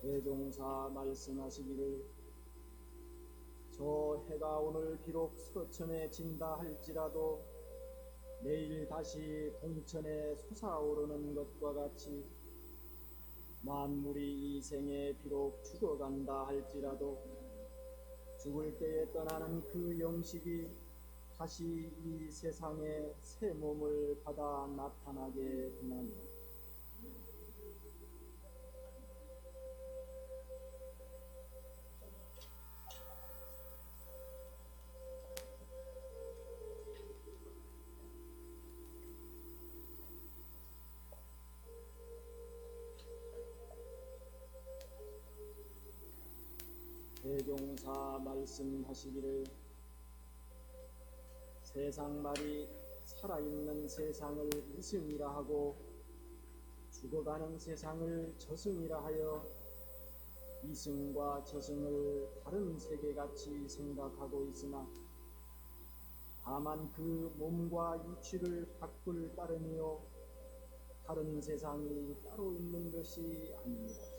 대종사 말씀하시기를 저 해가 오늘 비록 서천에 진다 할지라도 내일 다시 동천에 솟아오르는 것과 같이 만물이 이 생에 비록 죽어간다 할지라도 죽을 때에 떠나는 그 영식이 다시 이 세상에 새 몸을 받아 나타나게 되나니라. 대종사 말씀하시기를 세상 말이 살아있는 세상을 이승이라 하고 죽어가는 세상을 저승이라 하여 이승과 저승을 다른 세계같이 생각하고 있으나 다만 그 몸과 이치를 바꿀 따름이요 다른 세상이 따로 있는 것이 아닙니다.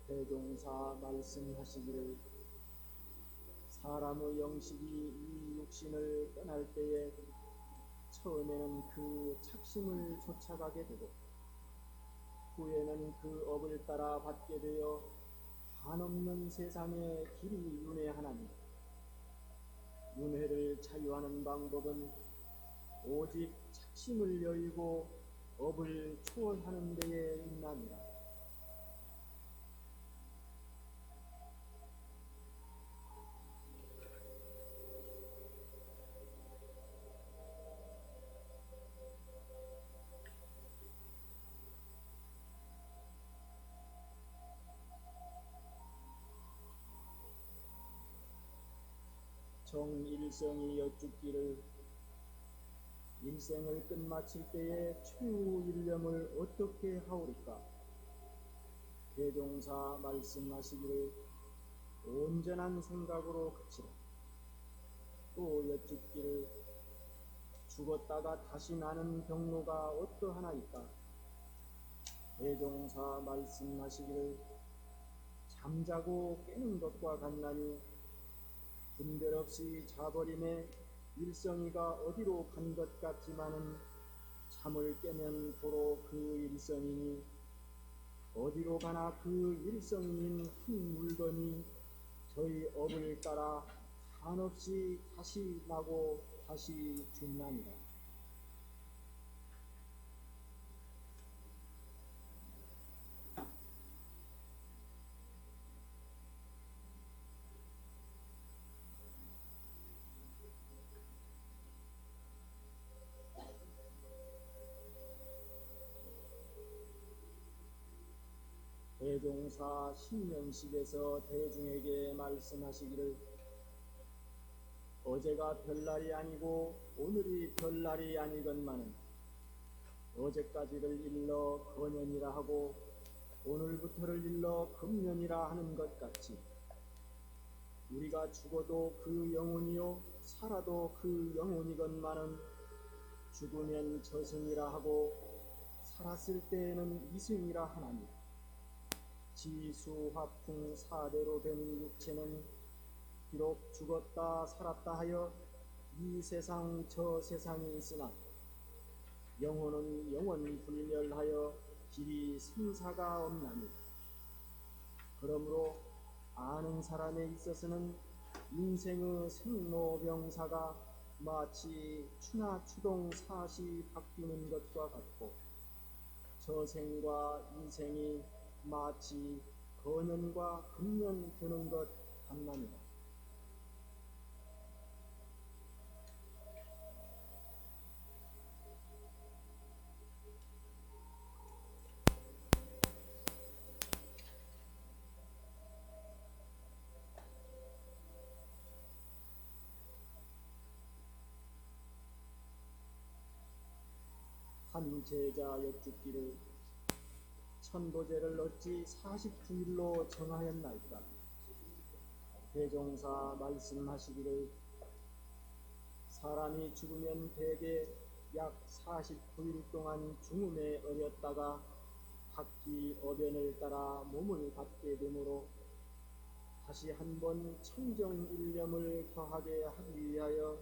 대종사 말씀하시기를 사람의 영식이 이 육신을 떠날 때에 처음에는 그 착심을 쫓아가게 되고 후에는 그 업을 따라 받게 되어 한없는 세상에 길이 윤회하나니 윤회를 자유하는 방법은 오직 착심을 여의고 업을 초월하는 데에 있나니라. 정일성이 여쭙기를 일생을 끝마칠 때에 최후 일념을 어떻게 하오리까? 대종사 말씀하시기를 온전한 생각으로 그치라. 또 여쭙기를 죽었다가 다시 나는 경로가 어떠하나이까? 대종사 말씀하시기를 잠자고 깨는 것과 같나니 분별 없이 자버림에 일성이가 어디로 간 것 같지만은 잠을 깨면 도로 그 일성이니 어디로 가나 그 일성인 한 물건이 저희 업을 따라 한없이 다시 나고 다시 죽나니라. 대종사 신명식에서 대중에게 말씀하시기를 어제가 별날이 아니고 오늘이 별날이 아니건만은 어제까지를 일러 거년이라 하고 오늘부터를 일러 금년이라 하는 것 같이 우리가 죽어도 그 영혼이요 살아도 그 영혼이건만은 죽으면 저승이라 하고 살았을 때에는 이승이라 하나니 지수화풍 사대로 된 육체는 비록 죽었다 살았다 하여 이 세상 저 세상이 있으나 영혼은 영원 불멸하여 길이 생사가 없나니 그러므로 아는 사람에 있어서는 인생의 생로병사가 마치 추나 추동 사시 바뀌는 것과 같고 저생과 이생이 마치 거년과 금년 되는 것 같나니라. 한 제자 여쭙기를 천도제를 어찌 49일로 정하였나이까? 대종사 말씀하시기를 사람이 죽으면 대개 약 49일 동안 중음에 어렸다가 각기 어변을 따라 몸을 받게 되므로 다시 한번 청정일념을 더하게 하기 위하여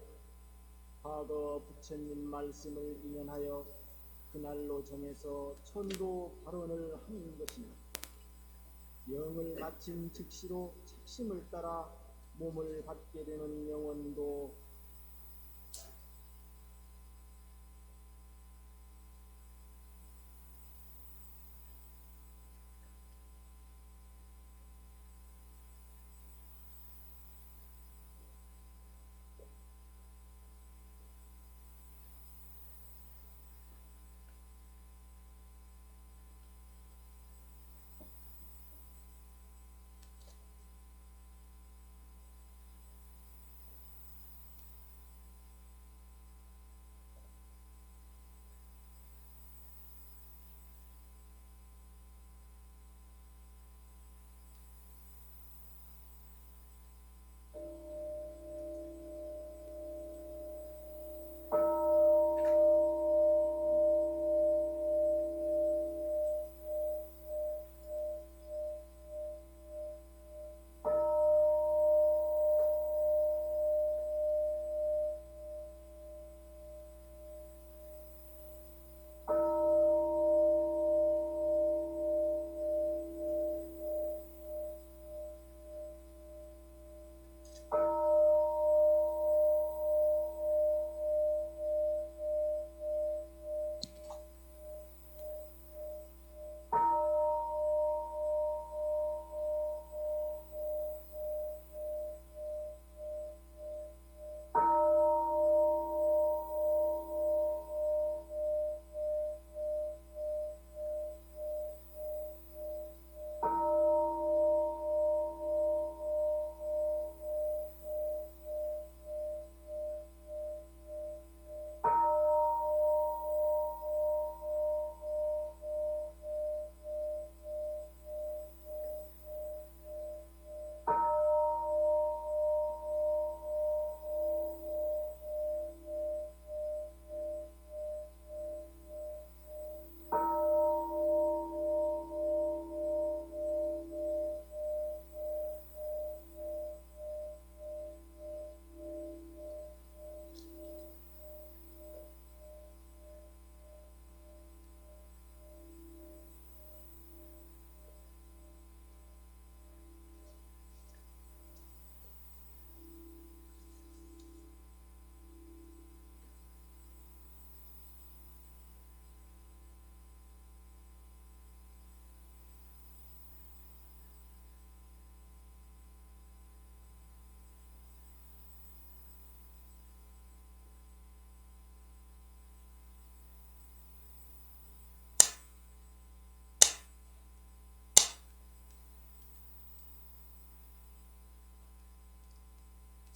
과거 부처님 말씀을 인연하여 그날로 정해서 천도 발언을 하는 것입니다. 영을 마친 즉시로 착심을 따라 몸을 받게 되는 영혼도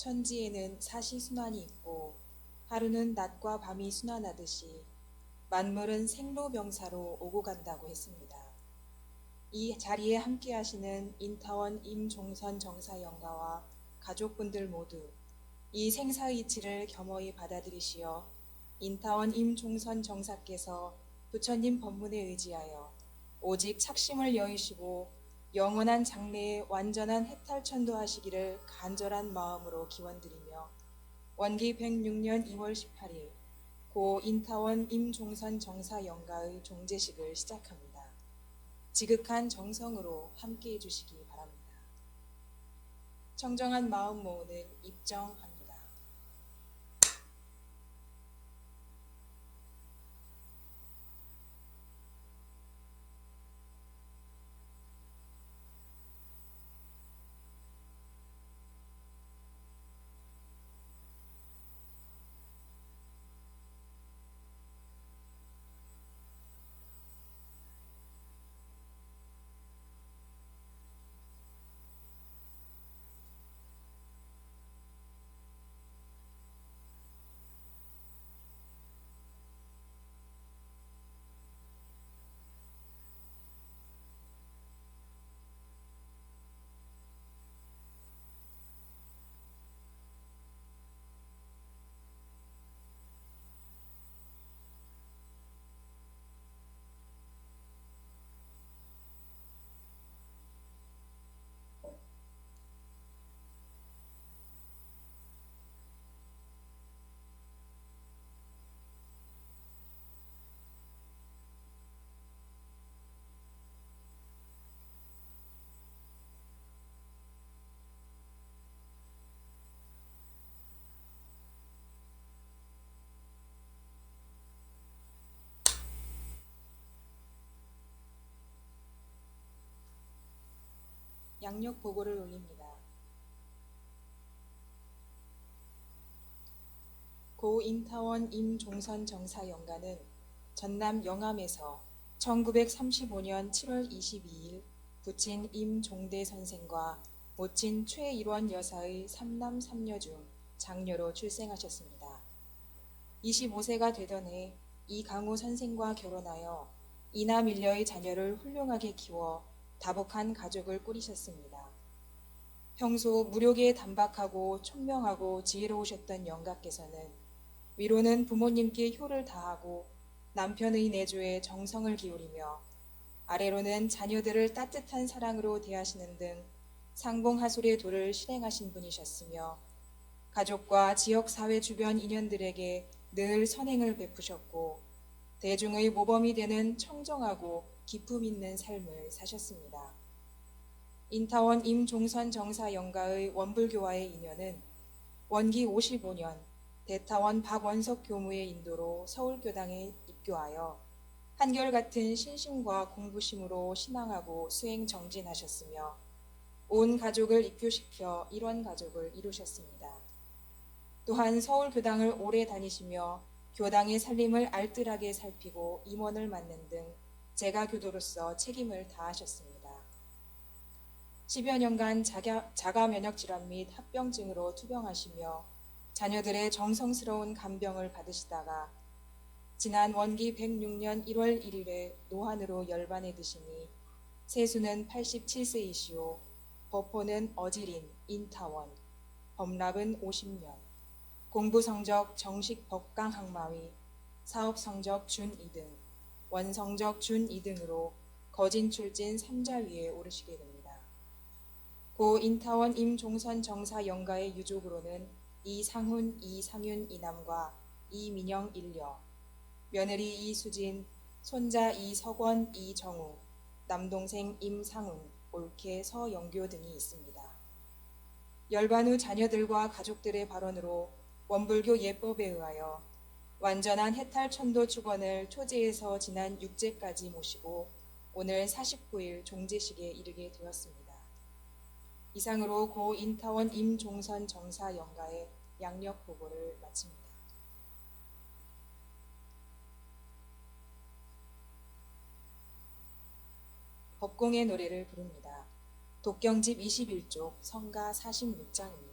천지에는 사시순환이 있고 하루는 낮과 밤이 순환하듯이 만물은 생로병사로 오고 간다고 했습니다. 이 자리에 함께 하시는 인타원 임종선 정사영가와 가족분들 모두 이 생사이치를 겸허히 받아들이시어 인타원 임종선 정사께서 부처님 법문에 의지하여 오직 착심을 여의시고 영원한 장래의 완전한 해탈천도하시기를 간절한 마음으로 기원드리며 원기 106년 2월 18일 고 인타원 임종선 정사영가의 종제식을 시작합니다. 지극한 정성으로 함께해 주시기 바랍니다. 청정한 마음 모으는 입정합니다. 양력 보고를 올립니다. 고 인타원 임종선 정사 영가는 전남 영암에서 1935년 7월 22일 부친 임종대 선생과 모친 최일원 여사의 3남 3녀 중 장녀로 출생하셨습니다. 25세가 되던 해 이강우 선생과 결혼하여 이남 일녀의 자녀를 훌륭하게 키워 다복한 가족을 꾸리셨습니다. 평소 무력에 단박하고 총명하고 지혜로우셨던 영가께서는 위로는 부모님께 효를 다하고 남편의 내조에 정성을 기울이며 아래로는 자녀들을 따뜻한 사랑으로 대하시는 등 상봉하술의 도를 실행하신 분이셨으며 가족과 지역사회 주변 인연들에게 늘 선행을 베푸셨고 대중의 모범이 되는 청정하고 기품 있는 삶을 사셨습니다. 인타원 임종선 정사 영가의 원불교와의 인연은 원기 55년 대타원 박원석 교무의 인도로 서울교당에 입교하여 한결같은 신심과 공부심으로 신앙하고 수행 정진하셨으며 온 가족을 입교시켜 일원 가족을 이루셨습니다. 또한 서울교당을 오래 다니시며 교당의 살림을 알뜰하게 살피고 임원을 맡는 등 재가교도로서 책임을 다하셨습니다. 10여 년간 자가 면역 질환 및 합병증으로 투병하시며 자녀들의 정성스러운 간병을 받으시다가 지난 원기 106년 1월 1일에 노환으로 열반에 드시니 세수는 87세이시오 법호는 어지린 인타원, 법납은 50년, 공부성적 정식 법강학마위, 사업성적 준 2등, 원성적 준 2등으로 거진 출진 3자 위에 오르시게 됩니다. 고 인타원 임종선 정사 영가의 유족으로는 이상훈, 이상윤 이남과 이민영 일녀, 며느리 이수진, 손자 이석원, 이정우, 남동생 임상훈, 올케 서영교 등이 있습니다. 열반 후 자녀들과 가족들의 발언으로 원불교 예법에 의하여 완전한 해탈 천도 축원을 초제에서 지난 육제까지 모시고 오늘 49일 종제식에 이르게 되었습니다. 이상으로 고 인타원 임종선 정사 영가의 양력 보고를 마칩니다. 법공의 노래를 부릅니다. 독경집 21쪽 성가 46장입니다.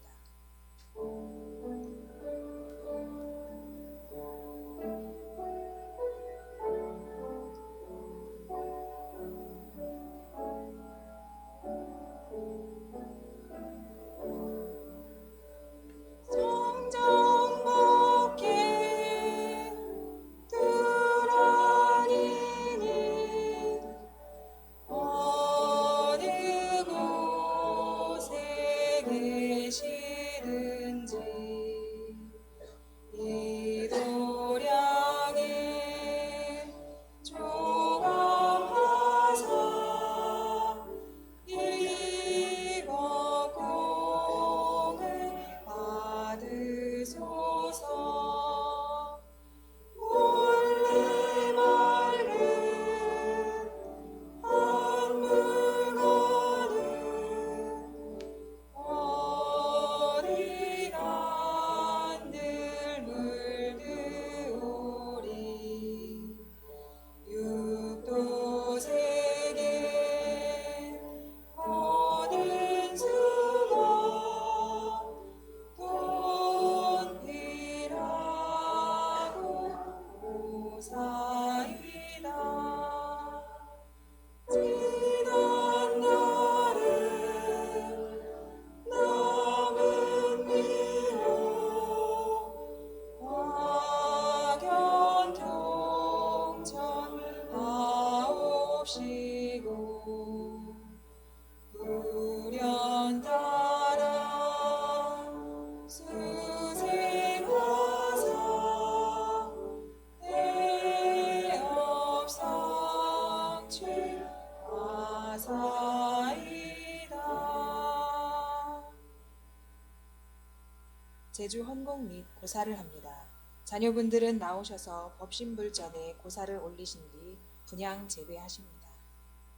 제주 헌공 및 고사를 합니다. 자녀분들은 나오셔서 법신불 전에 고사를 올리신 뒤 분양 재배하십니다.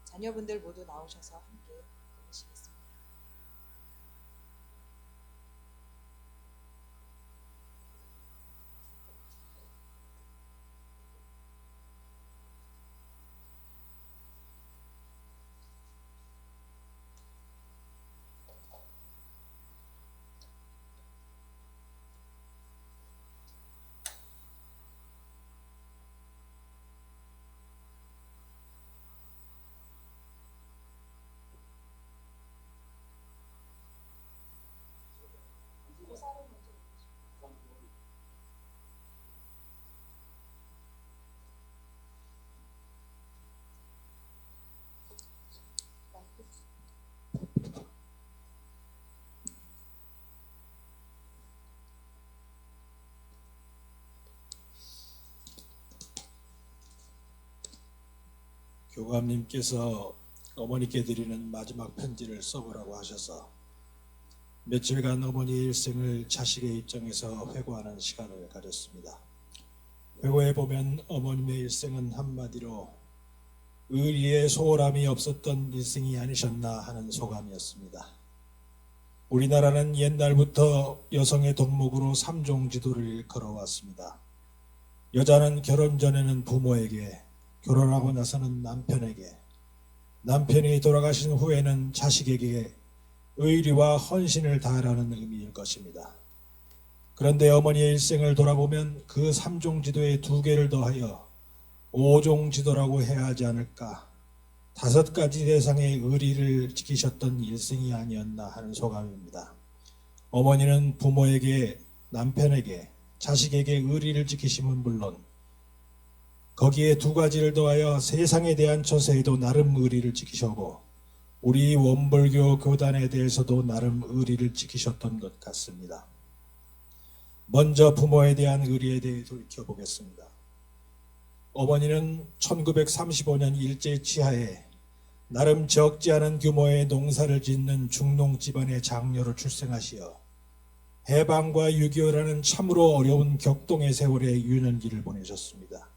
자녀분들 모두 나오셔서 함께 올리시겠습니다. 교감님께서 어머니께 드리는 마지막 편지를 써보라고 하셔서 며칠간 어머니의 일생을 자식의 입장에서 회고하는 시간을 가졌습니다. 회고해보면 어머님의 일생은 한마디로 의리에 소홀함이 없었던 일생이 아니셨나 하는 소감이었습니다. 우리나라는 옛날부터 여성의 덕목으로 삼종지도를 일컬어왔습니다. 여자는 결혼 전에는 부모에게, 결혼하고 나서는 남편에게, 남편이 돌아가신 후에는 자식에게 의리와 헌신을 다하라는 의미일 것입니다. 그런데 어머니의 일생을 돌아보면 그 삼종지도에 두 개를 더하여 오종지도라고 해야 하지 않을까, 5가지 대상의 의리를 지키셨던 일생이 아니었나 하는 소감입니다. 어머니는 부모에게, 남편에게, 자식에게 의리를 지키심은 물론 거기에 2가지를 더하여 세상에 대한 처세에도 나름 의리를 지키셨고 우리 원불교 교단에 대해서도 나름 의리를 지키셨던 것 같습니다. 먼저 부모에 대한 의리에 대해 돌이켜보겠습니다. 어머니는 1935년 일제 치하에 나름 적지 않은 규모의 농사를 짓는 중농 집안의 장녀로 출생하시어 해방과 6.25라는 참으로 어려운 격동의 세월에 유년기를 보내셨습니다.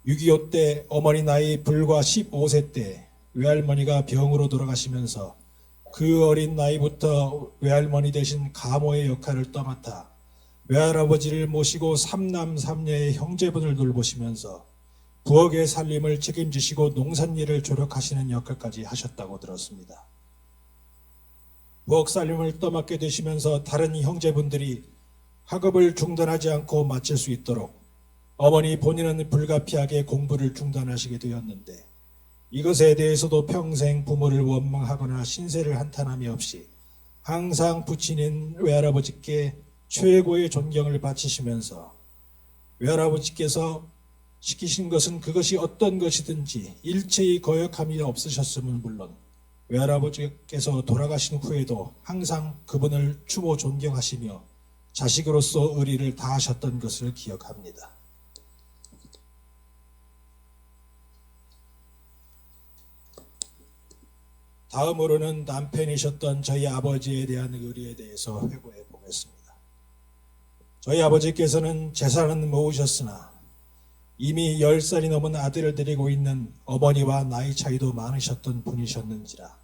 6.25 때 어머니 나이 불과 15세 때 외할머니가 병으로 돌아가시면서 그 어린 나이부터 외할머니 대신 가모의 역할을 떠맡아 외할아버지를 모시고 3남 3녀의 형제분을 돌보시면서 부엌의 살림을 책임지시고 농산일을 조력하시는 역할까지 하셨다고 들었습니다. 부엌 살림을 떠맡게 되시면서 다른 형제분들이 학업을 중단하지 않고 마칠 수 있도록 어머니 본인은 불가피하게 공부를 중단하시게 되었는데 이것에 대해서도 평생 부모를 원망하거나 신세를 한탄함이 없이 항상 부친인 외할아버지께 최고의 존경을 바치시면서 외할아버지께서 시키신 것은 그것이 어떤 것이든지 일체의 거역함이 없으셨음은 물론 외할아버지께서 돌아가신 후에도 항상 그분을 추모 존경하시며 자식으로서 의리를 다하셨던 것을 기억합니다. 다음으로는 남편이셨던 저희 아버지에 대한 의리에 대해서 회고해 보겠습니다. 저희 아버지께서는 재산은 모으셨으나 이미 10살이 넘은 아들을 데리고 있는 어머니와 나이 차이도 많으셨던 분이셨는지라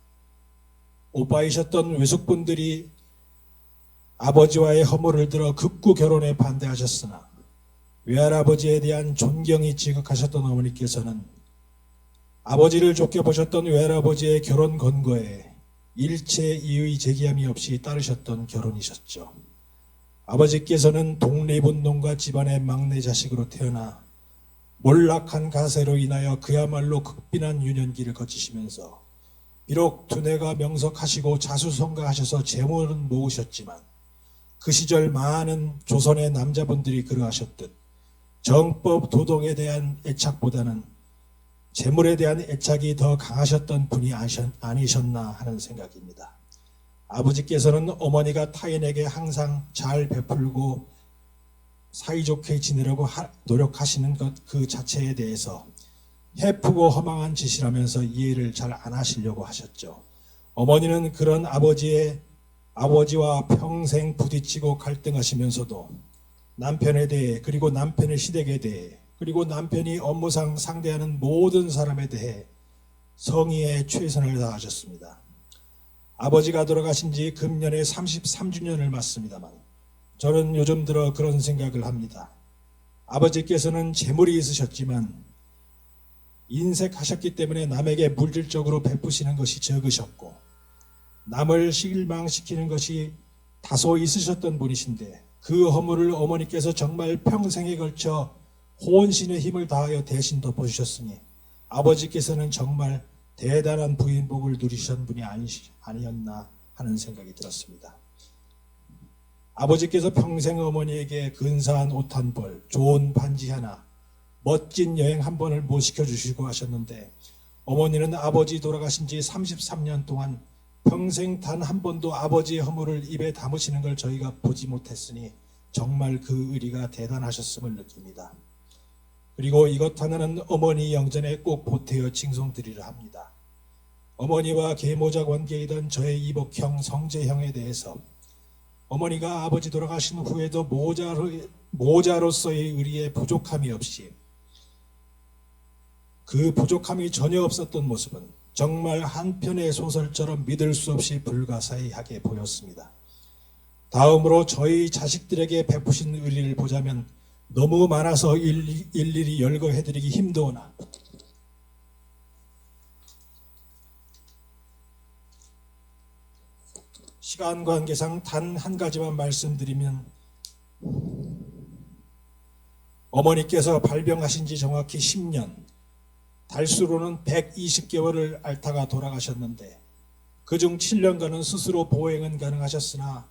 오빠이셨던 외숙분들이 아버지와의 허물을 들어 극구 결혼에 반대하셨으나 외할아버지에 대한 존경이 지극하셨던 어머니께서는 아버지를 좋게 보셨던 외할아버지의 결혼 권고에 일체 이의 제기함이 없이 따르셨던 결혼이셨죠. 아버지께서는 독립운동가 집안의 막내 자식으로 태어나 몰락한 가세로 인하여 그야말로 극빈한 유년기를 거치시면서 비록 두뇌가 명석하시고 자수성가하셔서 재물은 모으셨지만 그 시절 많은 조선의 남자분들이 그러하셨듯 정법 도덕에 대한 애착보다는 재물에 대한 애착이 더 강하셨던 분이 아니셨나 하는 생각입니다. 아버지께서는 어머니가 타인에게 항상 잘 베풀고 사이좋게 지내려고 노력하시는 것 그 자체에 대해서 해프고 허망한 짓이라면서 이해를 잘 안 하시려고 하셨죠. 어머니는 그런 아버지와 평생 부딪히고 갈등하시면서도 남편에 대해 그리고 남편의 시댁에 대해 그리고 남편이 업무상 상대하는 모든 사람에 대해 성의에 최선을 다하셨습니다. 아버지가 돌아가신 지 금년에 33주년을 맞습니다만 저는 요즘 들어 그런 생각을 합니다. 아버지께서는 재물이 있으셨지만 인색하셨기 때문에 남에게 물질적으로 베푸시는 것이 적으셨고 남을 실망시키는 것이 다소 있으셨던 분이신데 그 허물을 어머니께서 정말 평생에 걸쳐 혼신의 힘을 다하여 대신 덮어주셨으니 아버지께서는 정말 대단한 부인복을 누리셨던 분이 아니었나 하는 생각이 들었습니다. 아버지께서 평생 어머니에게 근사한 옷 한 벌, 좋은 반지 하나, 멋진 여행 한 번을 못 시켜주시고 하셨는데 어머니는 아버지 돌아가신 지 33년 동안 평생 단 한 번도 아버지의 허물을 입에 담으시는 걸 저희가 보지 못했으니 정말 그 의리가 대단하셨음을 느낍니다. 그리고 이것 하나는 어머니 영전에 꼭 보태어 징송드리려 합니다. 어머니와 계모자 관계이던 저의 이복형 성재형에 대해서 어머니가 아버지 돌아가신 후에도 모자로서의 의리에 부족함이 없이 그 부족함이 전혀 없었던 모습은 정말 한 편의 소설처럼 믿을 수 없이 불가사의하게 보였습니다. 다음으로 저희 자식들에게 베푸신 의리를 보자면 너무 많아서 일일이 열거해드리기 힘드오나 시간 관계상 단 한 가지만 말씀드리면 어머니께서 발병하신 지 정확히 10년, 달수로는 120개월을 앓다가 돌아가셨는데 그중 7년간은 스스로 보행은 가능하셨으나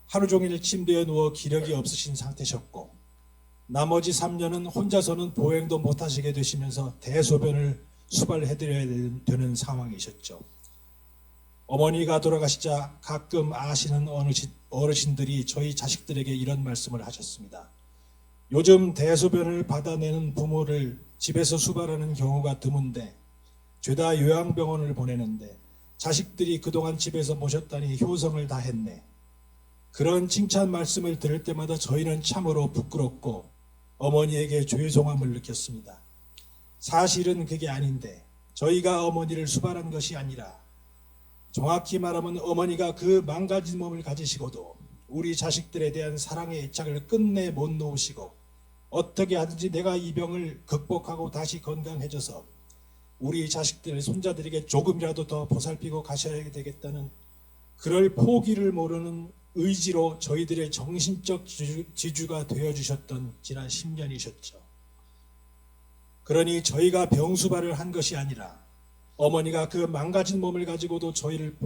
하루 종일 침대에 누워 기력이 없으신 상태셨고 나머지 3년은 혼자서는 보행도 못하시게 되시면서 대소변을 수발해드려야 되는 상황이셨죠. 어머니가 돌아가시자 가끔 아시는 어르신들이 저희 자식들에게 이런 말씀을 하셨습니다. 요즘 대소변을 받아내는 부모를 집에서 수발하는 경우가 드문데 죄다 요양병원을 보내는데 자식들이 그동안 집에서 모셨다니 효성을 다했네. 그런 칭찬 말씀을 들을 때마다 저희는 참으로 부끄럽고 어머니에게 죄송함을 느꼈습니다. 사실은 그게 아닌데 저희가 어머니를 수발한 것이 아니라 정확히 말하면 어머니가 그 망가진 몸을 가지시고도 우리 자식들에 대한 사랑의 애착을 끝내 못 놓으시고 어떻게 하든지 내가 이 병을 극복하고 다시 건강해져서 우리 자식들 손자들에게 조금이라도 더 보살피고 가셔야 되겠다는 그럴 포기를 모르는 의지로 저희들의 정신적 지주가 되어주셨던 지난 10년이셨죠. 그러니 저희가 병수발을 한 것이 아니라 어머니가 그 망가진 몸을 가지고도 저희를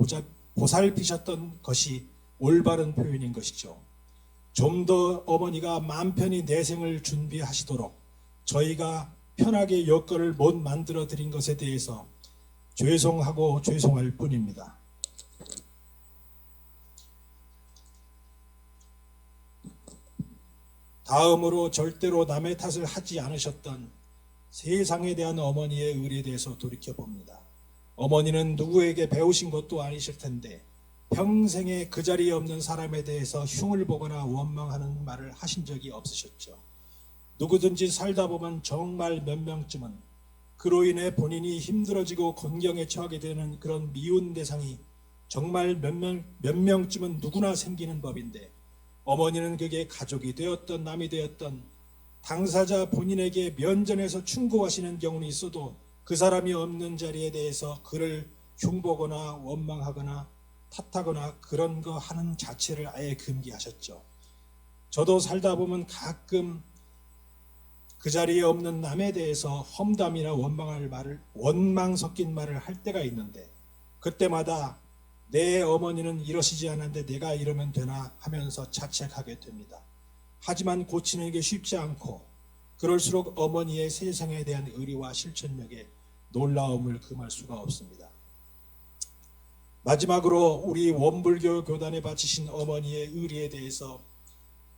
보살피셨던 것이 올바른 표현인 것이죠. 좀 더 어머니가 마음 편히 내생을 준비하시도록 저희가 편하게 여건을 못 만들어 드린 것에 대해서 죄송하고 죄송할 뿐입니다. 다음으로 절대로 남의 탓을 하지 않으셨던 세상에 대한 어머니의 의리에 대해서 돌이켜봅니다. 어머니는 누구에게 배우신 것도 아니실 텐데 평생에 그 자리에 없는 사람에 대해서 흉을 보거나 원망하는 말을 하신 적이 없으셨죠. 누구든지 살다 보면 정말 몇 명쯤은 그로 인해 본인이 힘들어지고 곤경에 처하게 되는 그런 미운 대상이 정말 몇 명쯤은 누구나 생기는 법인데 어머니는 그게 가족이 되었던 남이 되었던 당사자 본인에게 면전에서 충고하시는 경우는 있어도 그 사람이 없는 자리에 대해서 그를 흉보거나 원망하거나 탓하거나 그런 거 하는 자체를 아예 금기하셨죠. 저도 살다 보면 가끔 그 자리에 없는 남에 대해서 험담이나 원망 섞인 말을 할 때가 있는데 그때마다 내 어머니는 이러시지 않았는데 내가 이러면 되나 하면서 자책하게 됩니다. 하지만 고치는 게 쉽지 않고 그럴수록 어머니의 세상에 대한 의리와 실천력에 놀라움을 금할 수가 없습니다. 마지막으로 우리 원불교 교단에 바치신 어머니의 의리에 대해서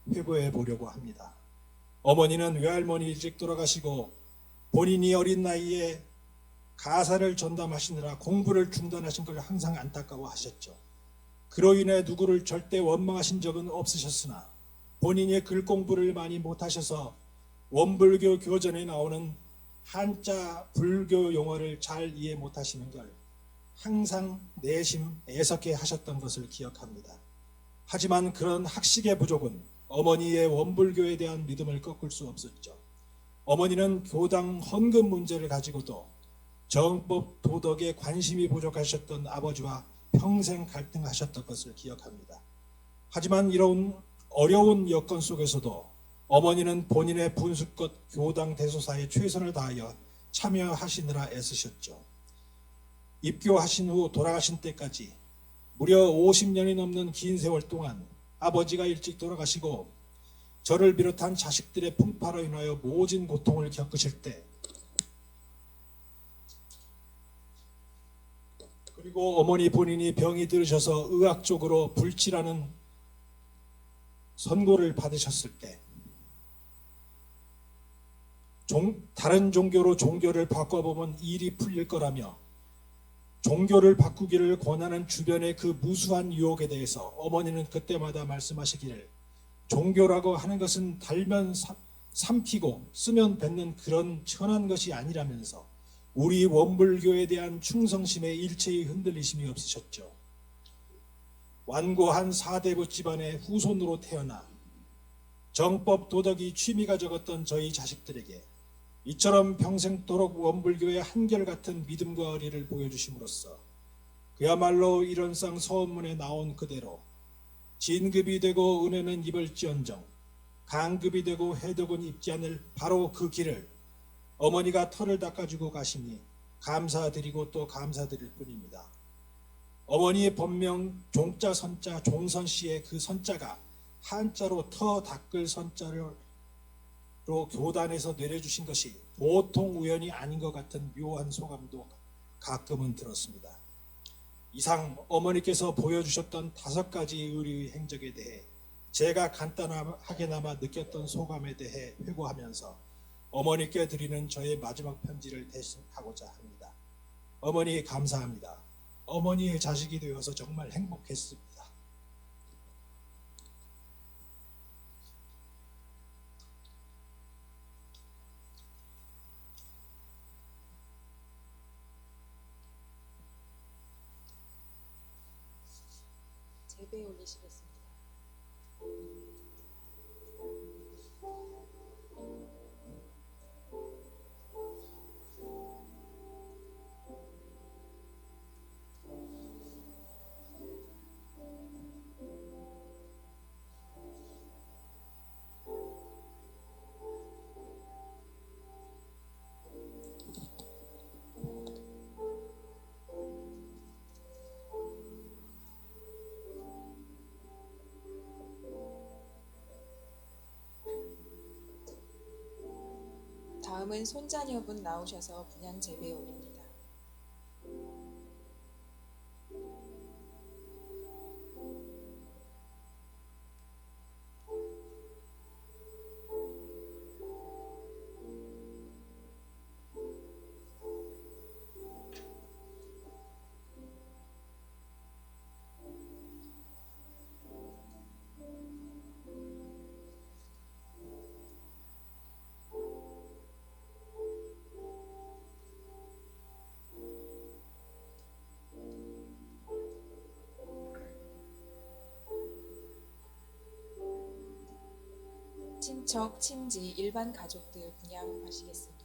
회고해 보려고 합니다. 어머니는 외할머니 일찍 돌아가시고 본인이 어린 나이에 가사를 전담하시느라 공부를 중단하신 걸 항상 안타까워하셨죠. 그로 인해 누구를 절대 원망하신 적은 없으셨으나 본인이 글 공부를 많이 못하셔서 원불교 교전에 나오는 한자 불교 용어를 잘 이해 못하시는 걸 항상 내심 애석해 하셨던 것을 기억합니다. 하지만 그런 학식의 부족은 어머니의 원불교에 대한 믿음을 꺾을 수 없었죠. 어머니는 교당 헌금 문제를 가지고도 정법 도덕에 관심이 부족하셨던 아버지와 평생 갈등하셨던 것을 기억합니다. 하지만 이런 어려운 여건 속에서도 어머니는 본인의 분수껏 교당 대소사에 최선을 다하여 참여하시느라 애쓰셨죠. 입교하신 후 돌아가신 때까지 무려 50년이 넘는 긴 세월 동안 아버지가 일찍 돌아가시고 저를 비롯한 자식들의 풍파로 인하여 모진 고통을 겪으실 때 그리고 어머니 본인이 병이 들으셔서 의학적으로 불치라는 선고를 받으셨을 때 다른 종교로 종교를 바꿔보면 일이 풀릴 거라며 종교를 바꾸기를 권하는 주변의 그 무수한 유혹에 대해서 어머니는 그때마다 말씀하시기를 종교라고 하는 것은 달면 삼키고 쓰면 뱉는 그런 천한 것이 아니라면서 우리 원불교에 대한 충성심에 일체의 흔들리심이 없으셨죠. 완고한 사대부 집안의 후손으로 태어나 정법 도덕이 취미가 적었던 저희 자식들에게 이처럼 평생도록 원불교의 한결같은 믿음과 의리를 보여주심으로써 그야말로 이런상 서원문에 나온 그대로 진급이 되고 은혜는 입을지언정 강급이 되고 해독은 입지 않을 바로 그 길을 어머니가 털을 닦아주고 가시니 감사드리고 또 감사드릴 뿐입니다. 어머니의 본명 종자 선자 종선씨의 그 선자가 한자로 터 닦을 선자로 교단에서 내려주신 것이 보통 우연이 아닌 것 같은 묘한 소감도 가끔은 들었습니다. 이상 어머니께서 보여주셨던 5가지 의리의 행적에 대해 제가 간단하게나마 느꼈던 소감에 대해 회고하면서 어머니께 드리는 저의 마지막 편지를 대신하고자 합니다. 어머니 감사합니다. 어머니의 자식이 되어서 정말 행복했습니다. 제배에 올리시겠습니다. 다음은 손자녀분 나오셔서 분양 제배에 올립니다. 친척, 친지, 일반 가족들 분양하시겠습니다.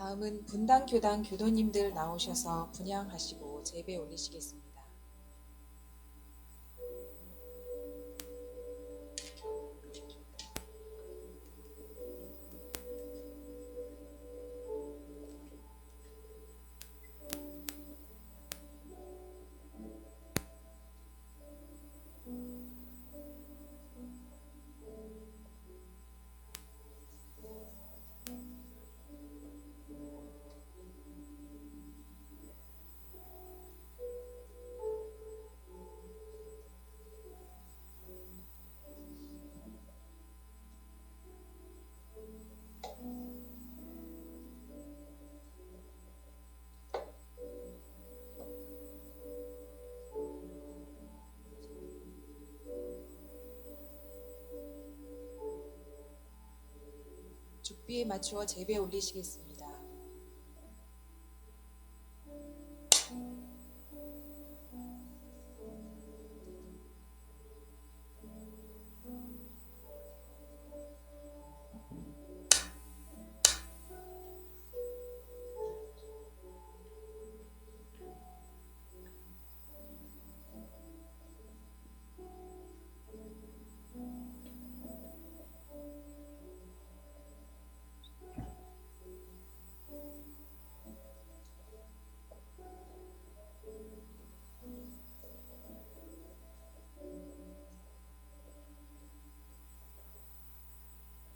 다음은 분당교당 교도님들 나오셔서 분양하시고 제배 올리시겠습니다. 묵비에 맞추어 제비에 올리시겠습니다.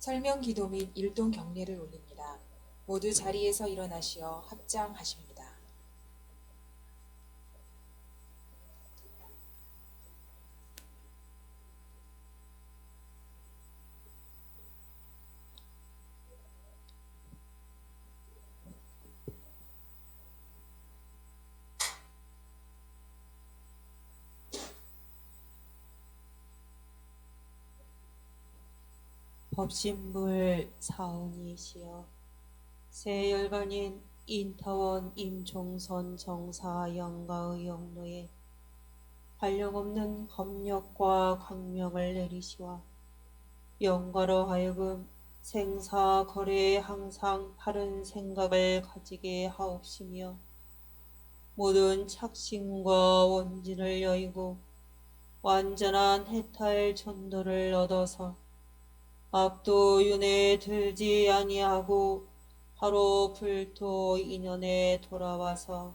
설명 기도 및 율동 경례를 올립니다. 모두 자리에서 일어나시어 합장하십니다. 법신불 사은이시여 새열반인 인타원 임종선 정사 영가의 영로에 한량없는 법력과 광명을 내리시와 영가로 하여금 생사 거래에 항상 바른 생각을 가지게 하옵시며 모든 착신과 원진을 여의고 완전한 해탈 전도를 얻어서 압도윤회에 들지 아니하고 바로 불토 인연에 돌아와서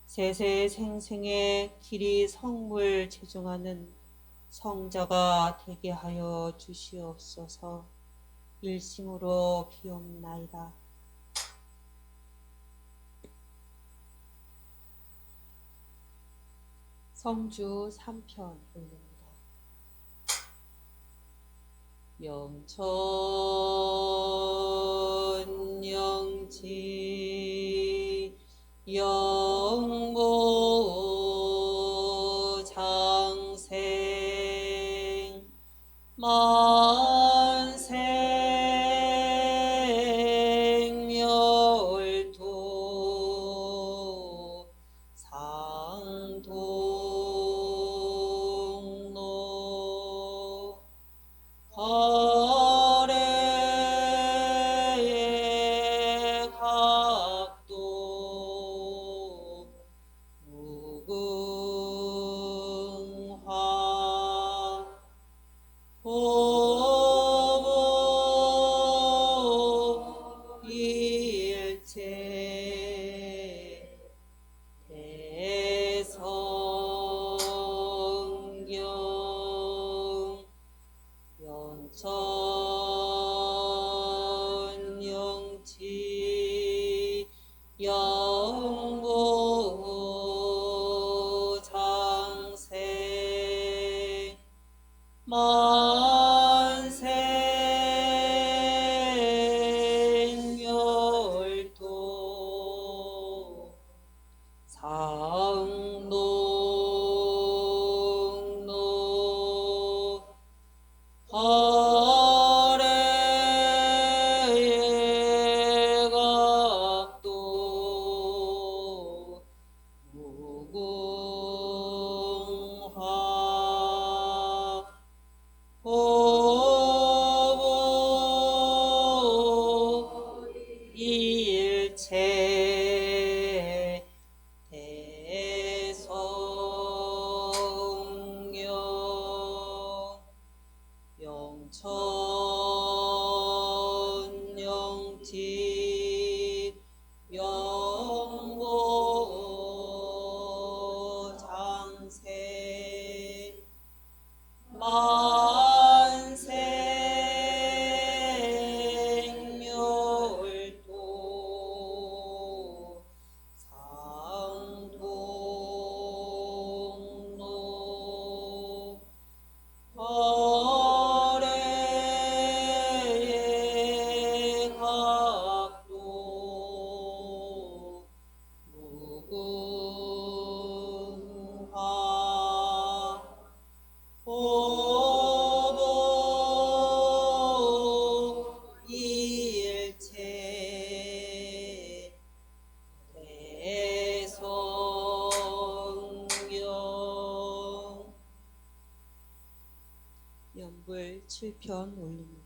세세생생의 길이 성불 제중하는 성자가 되게 하여 주시옵소서. 일심으로 비옵나이다. 성주 3편 올립니다. 영천 영지 영보 장생 만생멸도 상동로 거래의 각도 무궁화 보고 일체 대성경 영천 영지 영보 장생 만생멸도 상동로 거래의 각도 무궁화 봉분불 7편 올립니다.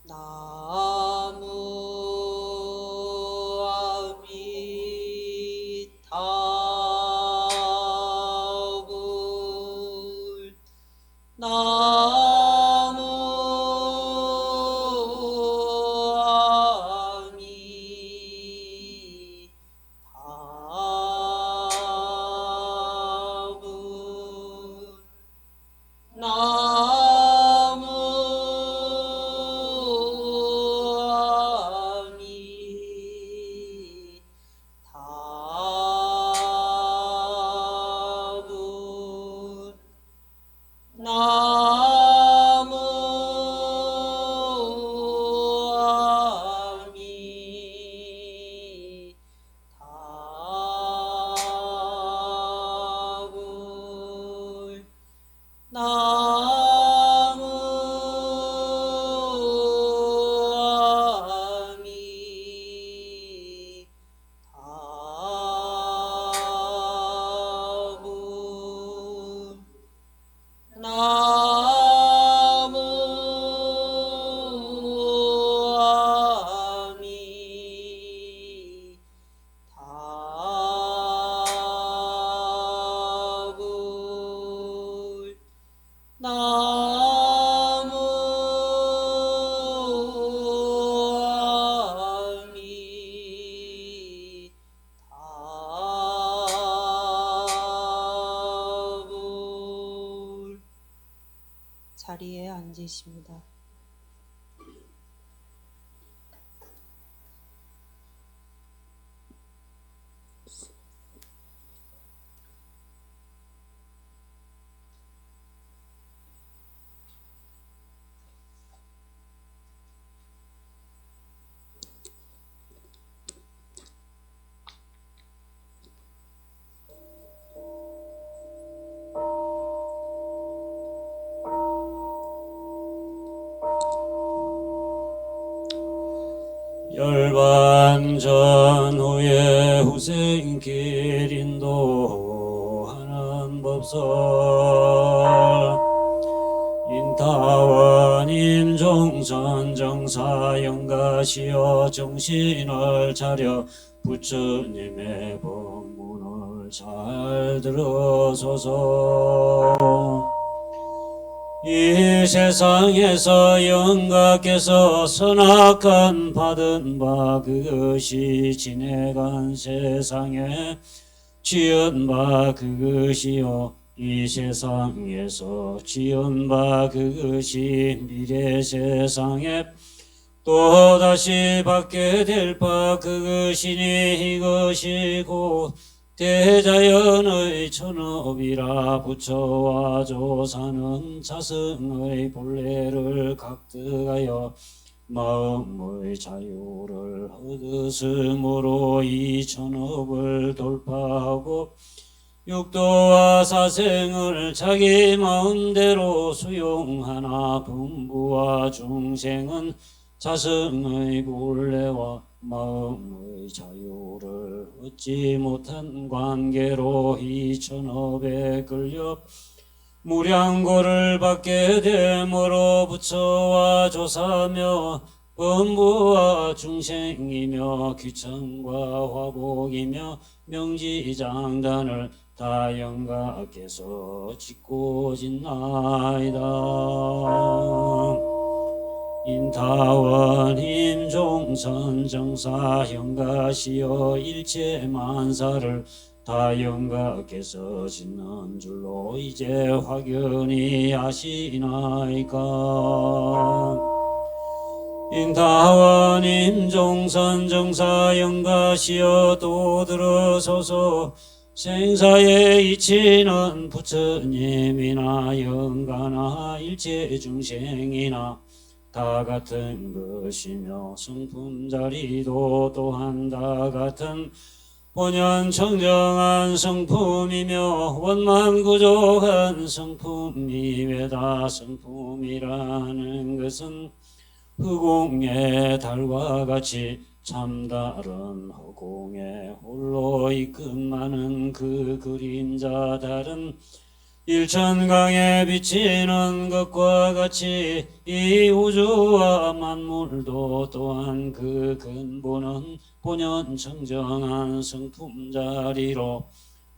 나무 아미타불 나무 아미타불 나무 아미타불 나무 아미타불 나무 아미타불 나무 아미타불 나무 아미타불 자리에 앉으십니다. 열반 전후에 후생길 인도하는 법설 인타원 임종선 정사 영가시어 정신을 차려 부처님의 법문을 잘 들어소서. 이 세상에서 영가께서 선악한 받은 바 그것이 지내간 세상에 지은 바 그것이요 이 세상에서 지은 바 그것이 미래 세상에 또다시 받게 될 바 그것이니 이것이 곧 대자연의 천업이라 부처와 조사는 자성의 본래를 각득하여 마음의 자유를 얻으므로 이 천업을 돌파하고 육도와 사생을 자기 마음대로 수용하나 범부와 중생은 자성의 본래와 마음의 자유를 얻지 못한 관계로 이 천업에 끌려 무량고를 받게 되므로 부처와 조사며 범부와 중생이며 귀천과 화복이며 명지장단을 다 영가께서 짓고 짓나이다. 인타원 임종선 정사 영가시여 일체 만사를 다 영가께서 짓는 줄로 이제 확연히 아시나이까. 인타원 임종선 정사 영가시여 또 들어서서 생사에 이치는 부처님이나 영가나 일체 중생이나 다 같은 것이며 성품 자리도 또한 다 같은 본연 청정한 성품이며 원만구족한 성품이 외다 성품이라는 것은 허공의 달과 같이 참다른 허공에 홀로 이끈하는 그 그림자 달은 일천강에 비치는 것과 같이 이 우주와 만물도 또한 그 근본은 본연 청정한 성품 자리로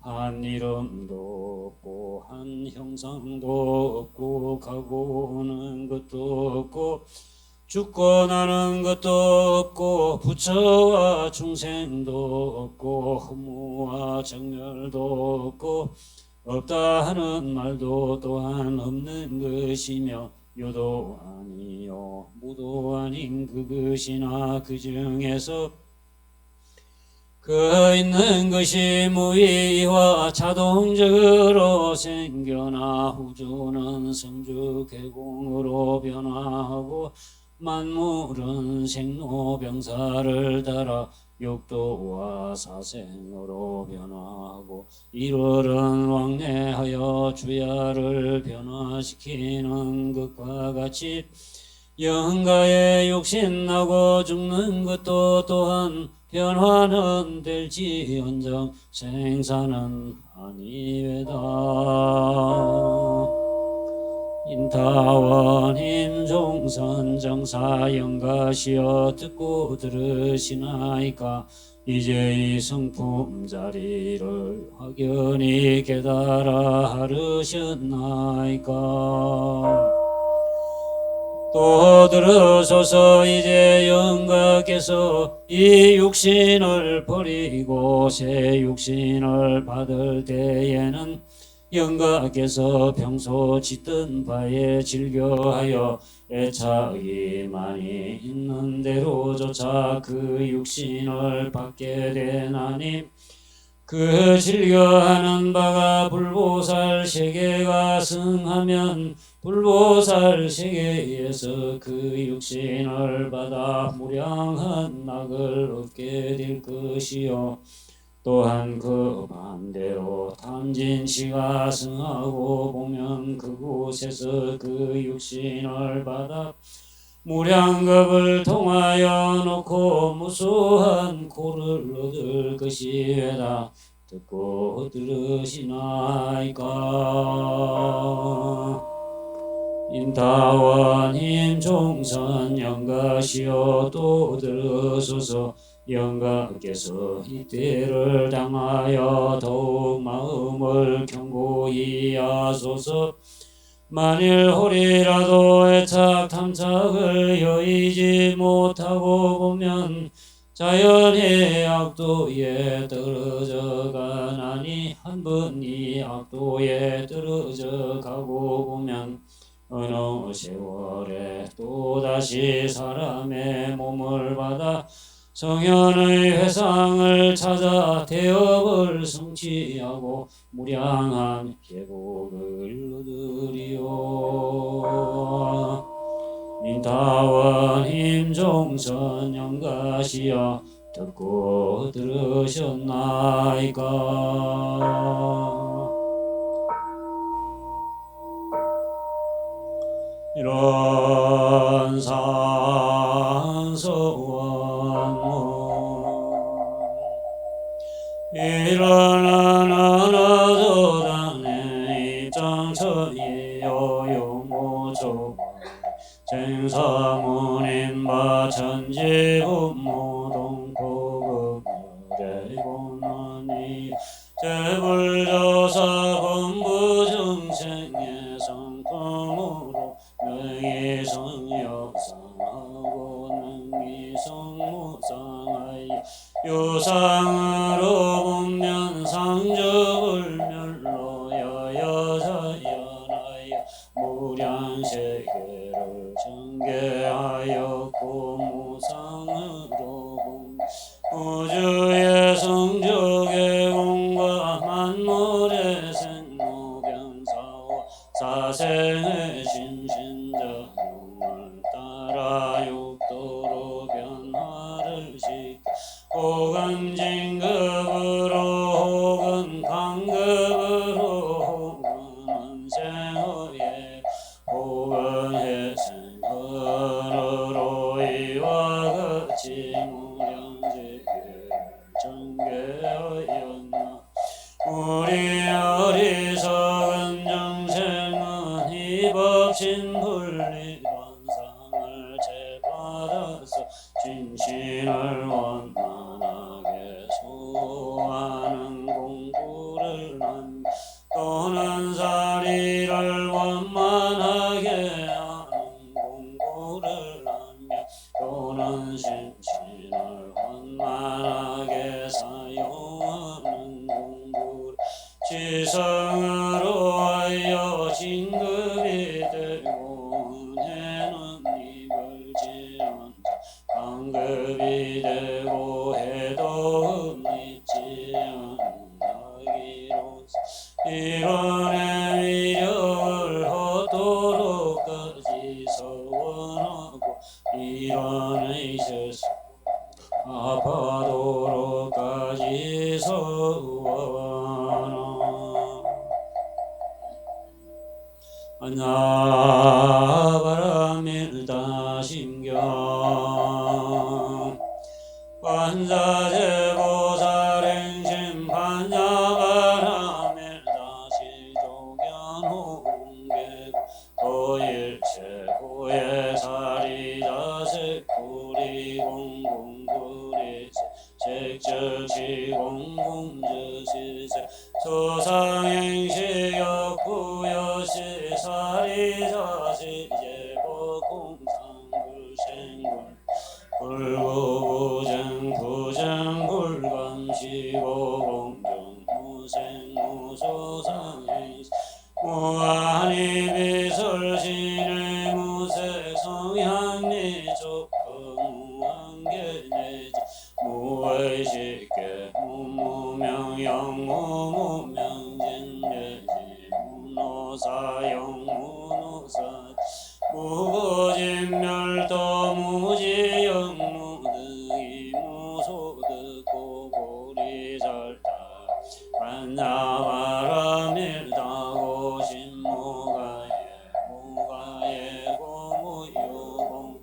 한 이름도 없고 한 형상도 없고 가고 오는 것도 없고 죽고 나는 것도 없고 부처와 중생도 없고 허무와 정멸도 없고 없다 하는 말도 또한 없는 것이며 요도 아니요 무도 아닌 그것이나 그 중에서 그 있는 것이 무의와 자동적으로 생겨나 우주는 성주 개공으로 변화하고 만물은 생로병사를 따라 육도와 사생으로 변화하고 1월은 왕래하여 주야를 변화시키는 것과 같이 영가에 욕심나고 죽는 것도 또한 변화는 될지언정 생사는 아니외다. 인타원 임종선 정사 영가시여 듣고 들으시나이까 이제 이 성품 자리를 확연히 깨달아 하르셨나이까. 또 들으소서 이제 영가께서 이 육신을 버리고 새 육신을 받을 때에는 영가께서 평소 짓던 바에 즐겨하여 애착이 많이 있는 대로조차 그 육신을 받게 되나니 그 즐겨하는 바가 불보살 세계가 승하면 불보살 세계에서 그 육신을 받아 무량한 낙을 얻게 될 것이요 또한 그 반대로 탐진치가 승하고 보면 그곳에서 그 육신을 받아 무량겁을 통하여 놓고 무수한 고를 얻을 것이외다. 듣고 들으시나이까. 인타원 임종선 영가시여 또 들으소서. 영가께서 이때를 당하여 더욱 마음을 견고히 하소서. 만일 혹이라도 애착 탐착을 여의지 못하고 보면 자연의 악도에 떨어져 가나니 한 번 이 악도에 떨어져 가고 보면 어느 세월에 또다시 사람의 몸을 받아 성현의 회상을 찾아 대업을 성취하고 무량한 계복을 얻으리요. 인타원 임종선 영가시여 듣고 들으셨나이까. 이런 상서원 일어나는 어도당의 입장처이요 용무조 생사문인바 천지음무동포급멸의 고난이 재불조사 건부정생의 성품으로 명의성여상하고 능이성무상하여 요상으로 분면 상적을 멸로여 자연하여 무량세계를 전개하였고 무상으로 우주의 성적의 공과 만물의 생로병사와 사생의 신신자용을 따라 육도로 변화를 시켜 혹은 진급으로 혹은 강급으로 혹은 생허에 혹은 해생허로 이와 같이 무량세계를 전개하였나 우리 어리석은 정 값진 불리관상을 제받아서 진신을 원만하게 소화하는 공부를 한 또는 사리를 원만하게 하는 공부를 하며 또는 신신을 원만하게 사용하는 공부를 지성으로 하여 진급이 되고 은혜는 입을 지언자 강급이 되고 해도 흠있지 않나기로서 이번의 위력을 헛도로까지 서원하고 이번의 세수 아파도로까지 서원하고 안나바라밀다신경 관자재보살행심 반야바라밀다시조견홍계 도일체고예사리자세구리공공구리세 색적지공공주시세 소상행시역구여시 사리자시제보공상불생굴 불구부정 부정불감시고 공정무생무소상행시 무한이비설신의 무색성향리 조건무한계내지 무의식계 무무명영무무명진내지 무노사영무노사 무거진멸도 무지영무득이 무소득고 고리절다 반야바라밀다고 신무가예 무가예고 무유공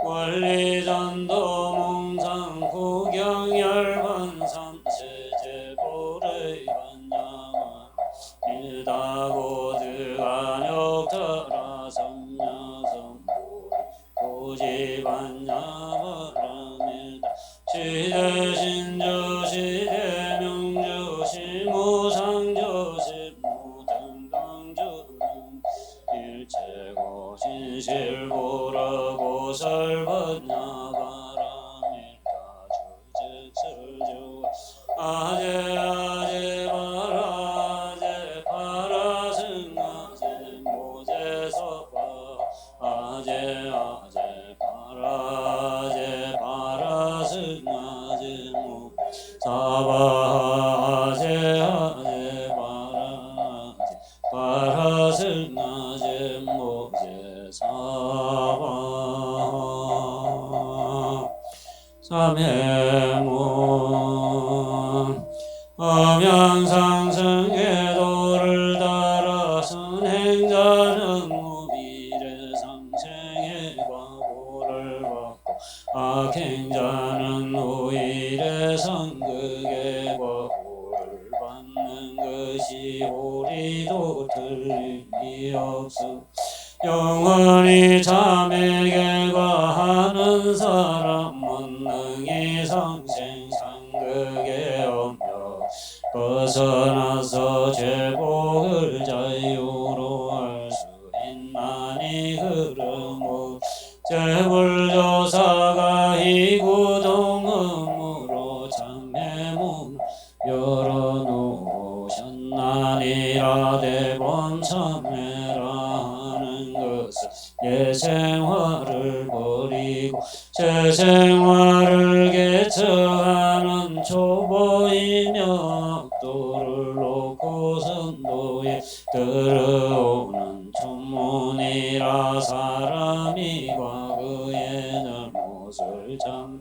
원리전도 몽상 구경열반 삼세제보를 반야마 일다고 드간역타라 삼야삼보 고지반야바라밀다 시대신조 시대명조 시무상조 시무등당조는 일체고 진실보라고 설반야바라밀다 주제설조 아제아제 바라제 바라승아제 모제서바 아제아제 바라제 바라승아제 모 사바제 아제 바라제 바라승아제 모제 사바 삼해문 엄양상승의 도를 따라 선행자는 무비례상생의 과보를 받고 악행자는 오히려 상극의 과보를 받는 것이 우리도 틀림이 없어 영원히 참에게 과하는 사람 원능이 상생 상극의 업력 벗어나서 제복을 자유로 할 수 있나니 그러므로 제불조사가 이구동음으로 참회문 열어놓으셨나니라 대범 참회라 하는 것은 예생활을 버리고 제생활을 개척하는 초보이며 악도를 놓고 선도에 들어오는 천문이라 사람이 과거의 잘못을 참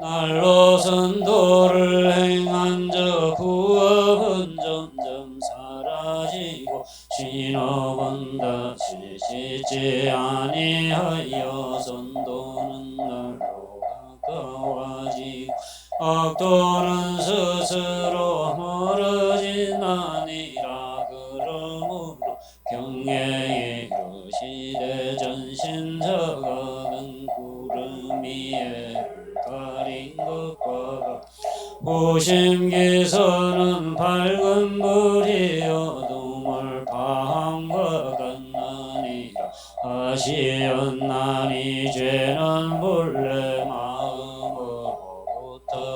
날로 선도를 행한 저 부업은 점점 사라지고 신업은 다시 씻지 아니하여 선도는 날로 가까워지고 악도는 스스로 멀어진 아니라 그러므로 경외에 이르 도심기서는 밝은 불이 어둠을 방과 같나니라 하시었나니 죄는 본래 마음으로부터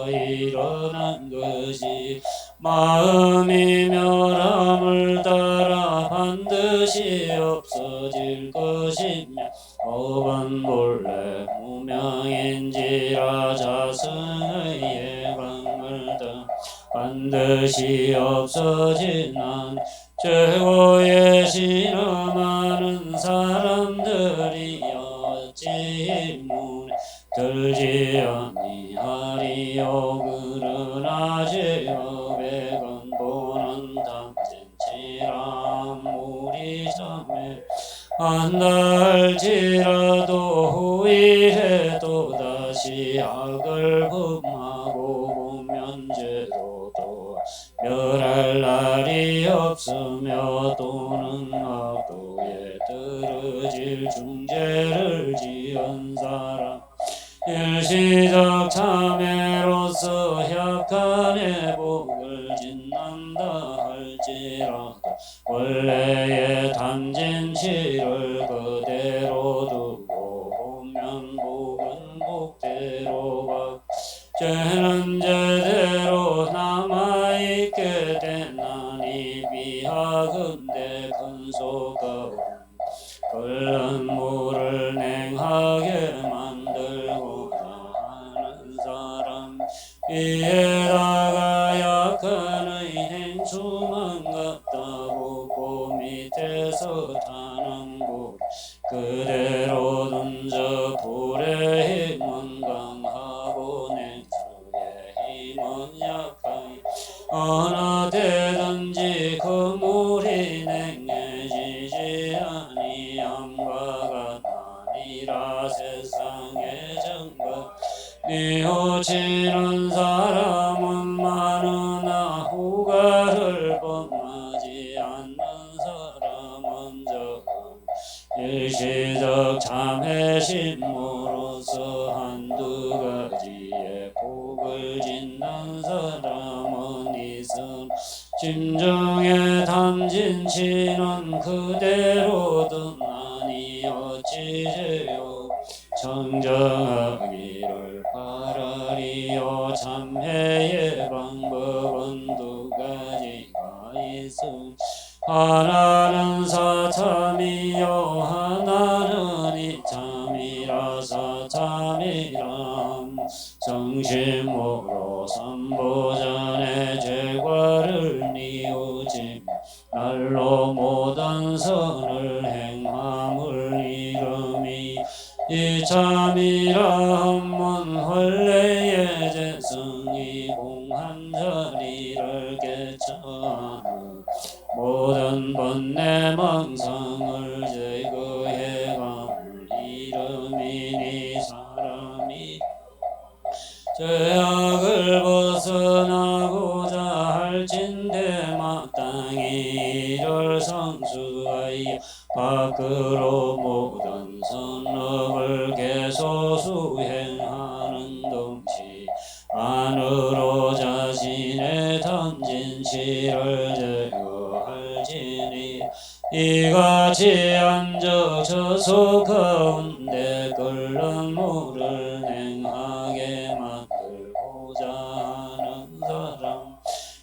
일어난 것이 마음이 멸함을 따라 반드시 없어질 것이며 법은 본래 무명인지라 자성의 예방을 더 반드시 없어지는 최고의 신음하는 사람들이 어찌 문에 들지 아니하리요. 그러나 죄업의 근본은 당진치라 무리 참에 한달지라도 후일에 또다시 악을 범하고 보면죄로도 멸할 날이 없으며 또는 악도에 떨어질 중죄를 지은 사람 일시적 참회로서 약간의 복을 짓는다 할지라도 원래의 단진치를 그대로 두고 보면 복은 복대로 받고 죄는 제대로 남아있게 되나니 비하근대 근소가운 끓는 물을 냉하게 만들고자 하는 사람 위에다가 약간의 행수만 갖다 붓고 밑에서 타는 불 그대로 던져 불의 힘은 강하고 냉수의 힘은 약하니 어느 때든지 그 물이 냉해지지 아니함과 같나니라. 세상의 정법 뉘우치는 사람은 많으나 후가를 범하지 않는 사람은 적음 일시적 참회심으로서 한두 가지의 복을 짓는 사람은 있음 심중에 담진치는 그대로 듣나니 어찌죄요 정정하기를 바라리요. 참회의 방법은 두 가지가 있음 하나는 사참이요 하나는 이참이라. 사참이람 정심으로 삼보전의 죄과를 뉘우치며 날로 모든 선을 행함을 이름이 이참이라 함은 원래의 재성이 공한 자리를 개처하는 모든 번뇌 망상을 제거해 감을 이름이니. 사람이 죄악을 벗어나고자 할진대 마땅히 이를 성수하여 밖으로 모든 선업을 계속 수행하는 동시 안으로 자신의 던진치를 제거할지니. 이같이 앉아 저소 가운데 끓는 물을 냉하게 만들고자 하는 사람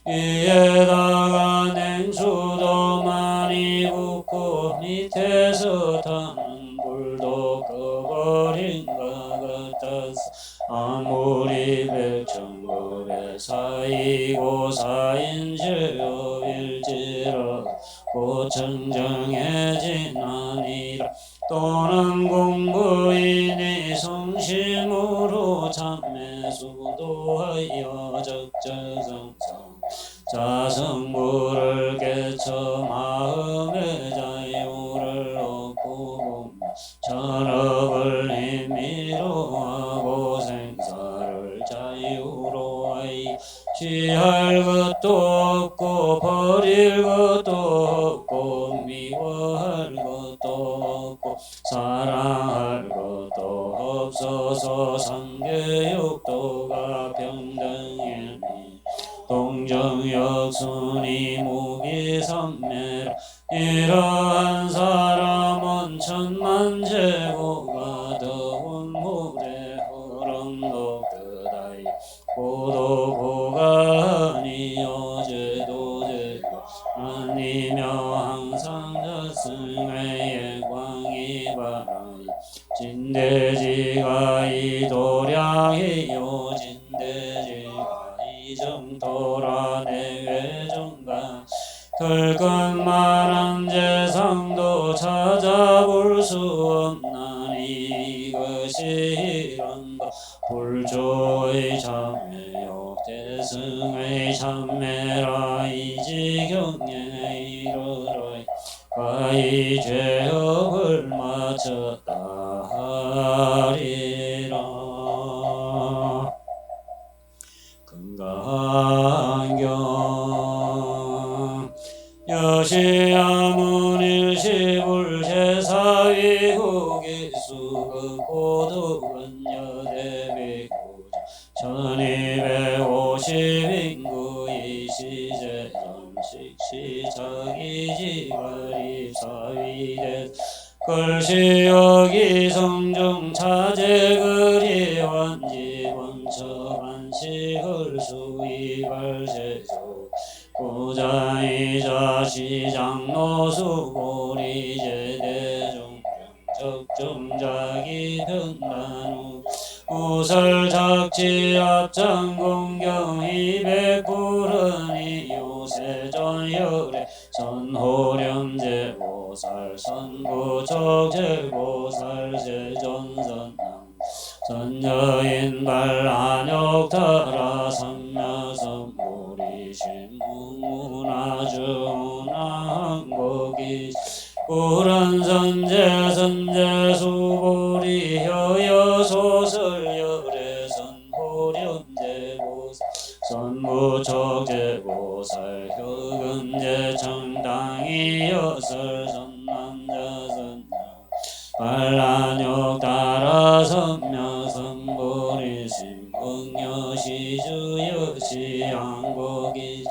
위에다가 냉수도 많이 붓고 밑에서 타는 불도 꺼버린 것 같아서 아무리 백천급에 사이고 사인죄업일지라도 고청정해지나니라. 또는 공부인이 성심으로 참매수도하여 적절성성 자성부를 깨쳐 마음의 자유를 얻고 전업을 힘미로 하고 생사를 자유로 하여 취할 것도 없고 버릴 것도 없고 미워할 것도 없고 사랑할 것도 없어서 상계육도가 평등이니 수기삼매라 이러한 사람은 천만 제고가 더운 물에 흐름도 그다이 고도 고가 아니요 제도 제고 아니며 항상 자승의 광이 바라이 진대지가 이도량이요 진대지가 이정도라 내외정가 털끝만한 재상도 찾아볼 수 없나니 이것이 이런가 불조의 참매요 대승의 참매라 이지경에 이르러 가히 죄업을 마쳤다 하리라. 금강경 여시야문 일시불 제사위후기수 극고독은 여대비구 1250인구 이시제전식 시자기지발이 사위대 글시여기 성중 차제거리 완지 원처반시글 수이발제조 고자이자 시장노수 고리제대중 적정자기 편단후 우설작지 앞장공경 이백불은이 요새전열에 선호렴제보살 선부적제보살 제전선남 선여인 발안욕타라 삼야선무리 신무문화주문항곡이 불안선제선제수보리 여여소설열애 선호렴제보살 선무척제보살 흑은제청당이여설 선남자선녀 반란욕 따라 선명선보리 신봉여시주여시 양곡이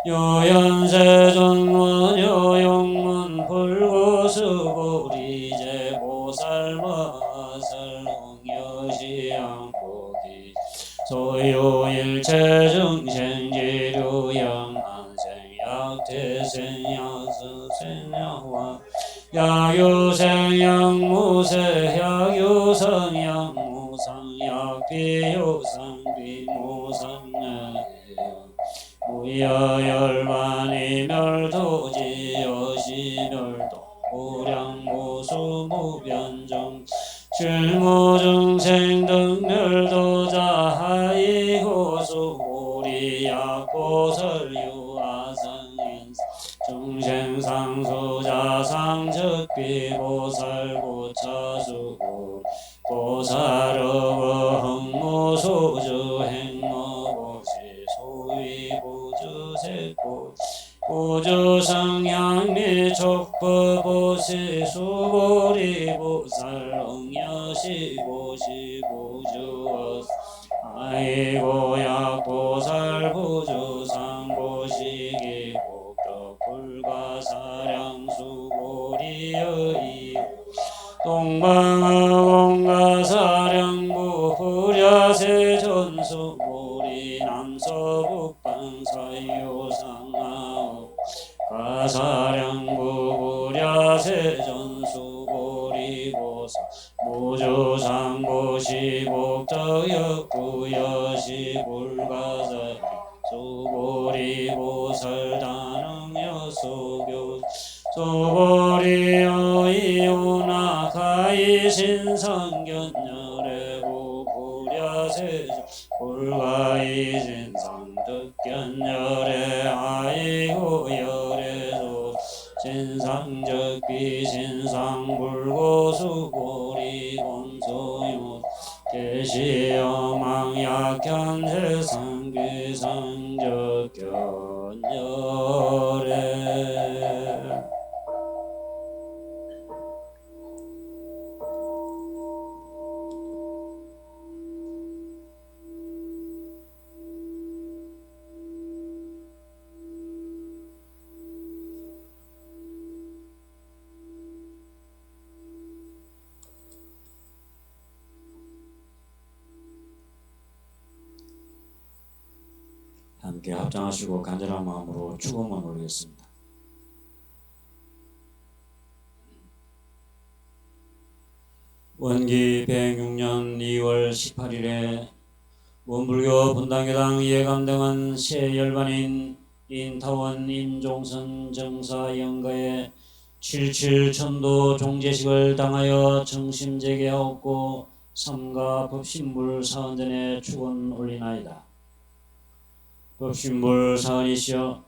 요연세존문 요용문 불구수보리 제보살마살 홍여시 양곡이 소요일체중생지류양안생약태생약수생약화 약유생약무세 약유성약무상약비유상비무상약해요 무여열반이 멸도지 여시멸도 무량무수무변종 실무중생 등멸도자 하이호수 우리약보설유아상인 중생상소자상적비보살고차수고 보살어버 흥무소주 행모보시 소위보주세고 보주성향미 촉법보시 수보리보살 응여시보시 보주어 아이고약보살 보주상보시기 복덕불가사량수보리여이 동방어공가사량부 후랴세전수보리 남서북방사유상하오 가사량부 후랴세전수보리보사 무주상보시 복덕역구여시 불가사리 수보리보살 다능여소교 소보리여이오나 가이신성견열애고 구랴세조 불가이신상득견열애 아이고열애조 신상적비신상불고수보리곤소요 계시여망약견세상귀상적견열애 함께 합장하시고 간절한 마음으로 축원만 올리겠습니다. 원기 106년 2월 18일에 원불교 분당교당 예감등은 새 열반인 인타원 임종선 정사 영가의 77천도 종제식을 당하여 정심재개하옵고 삼가 법신불 사언전에 축원 올리나이다. 법신불 사언이시여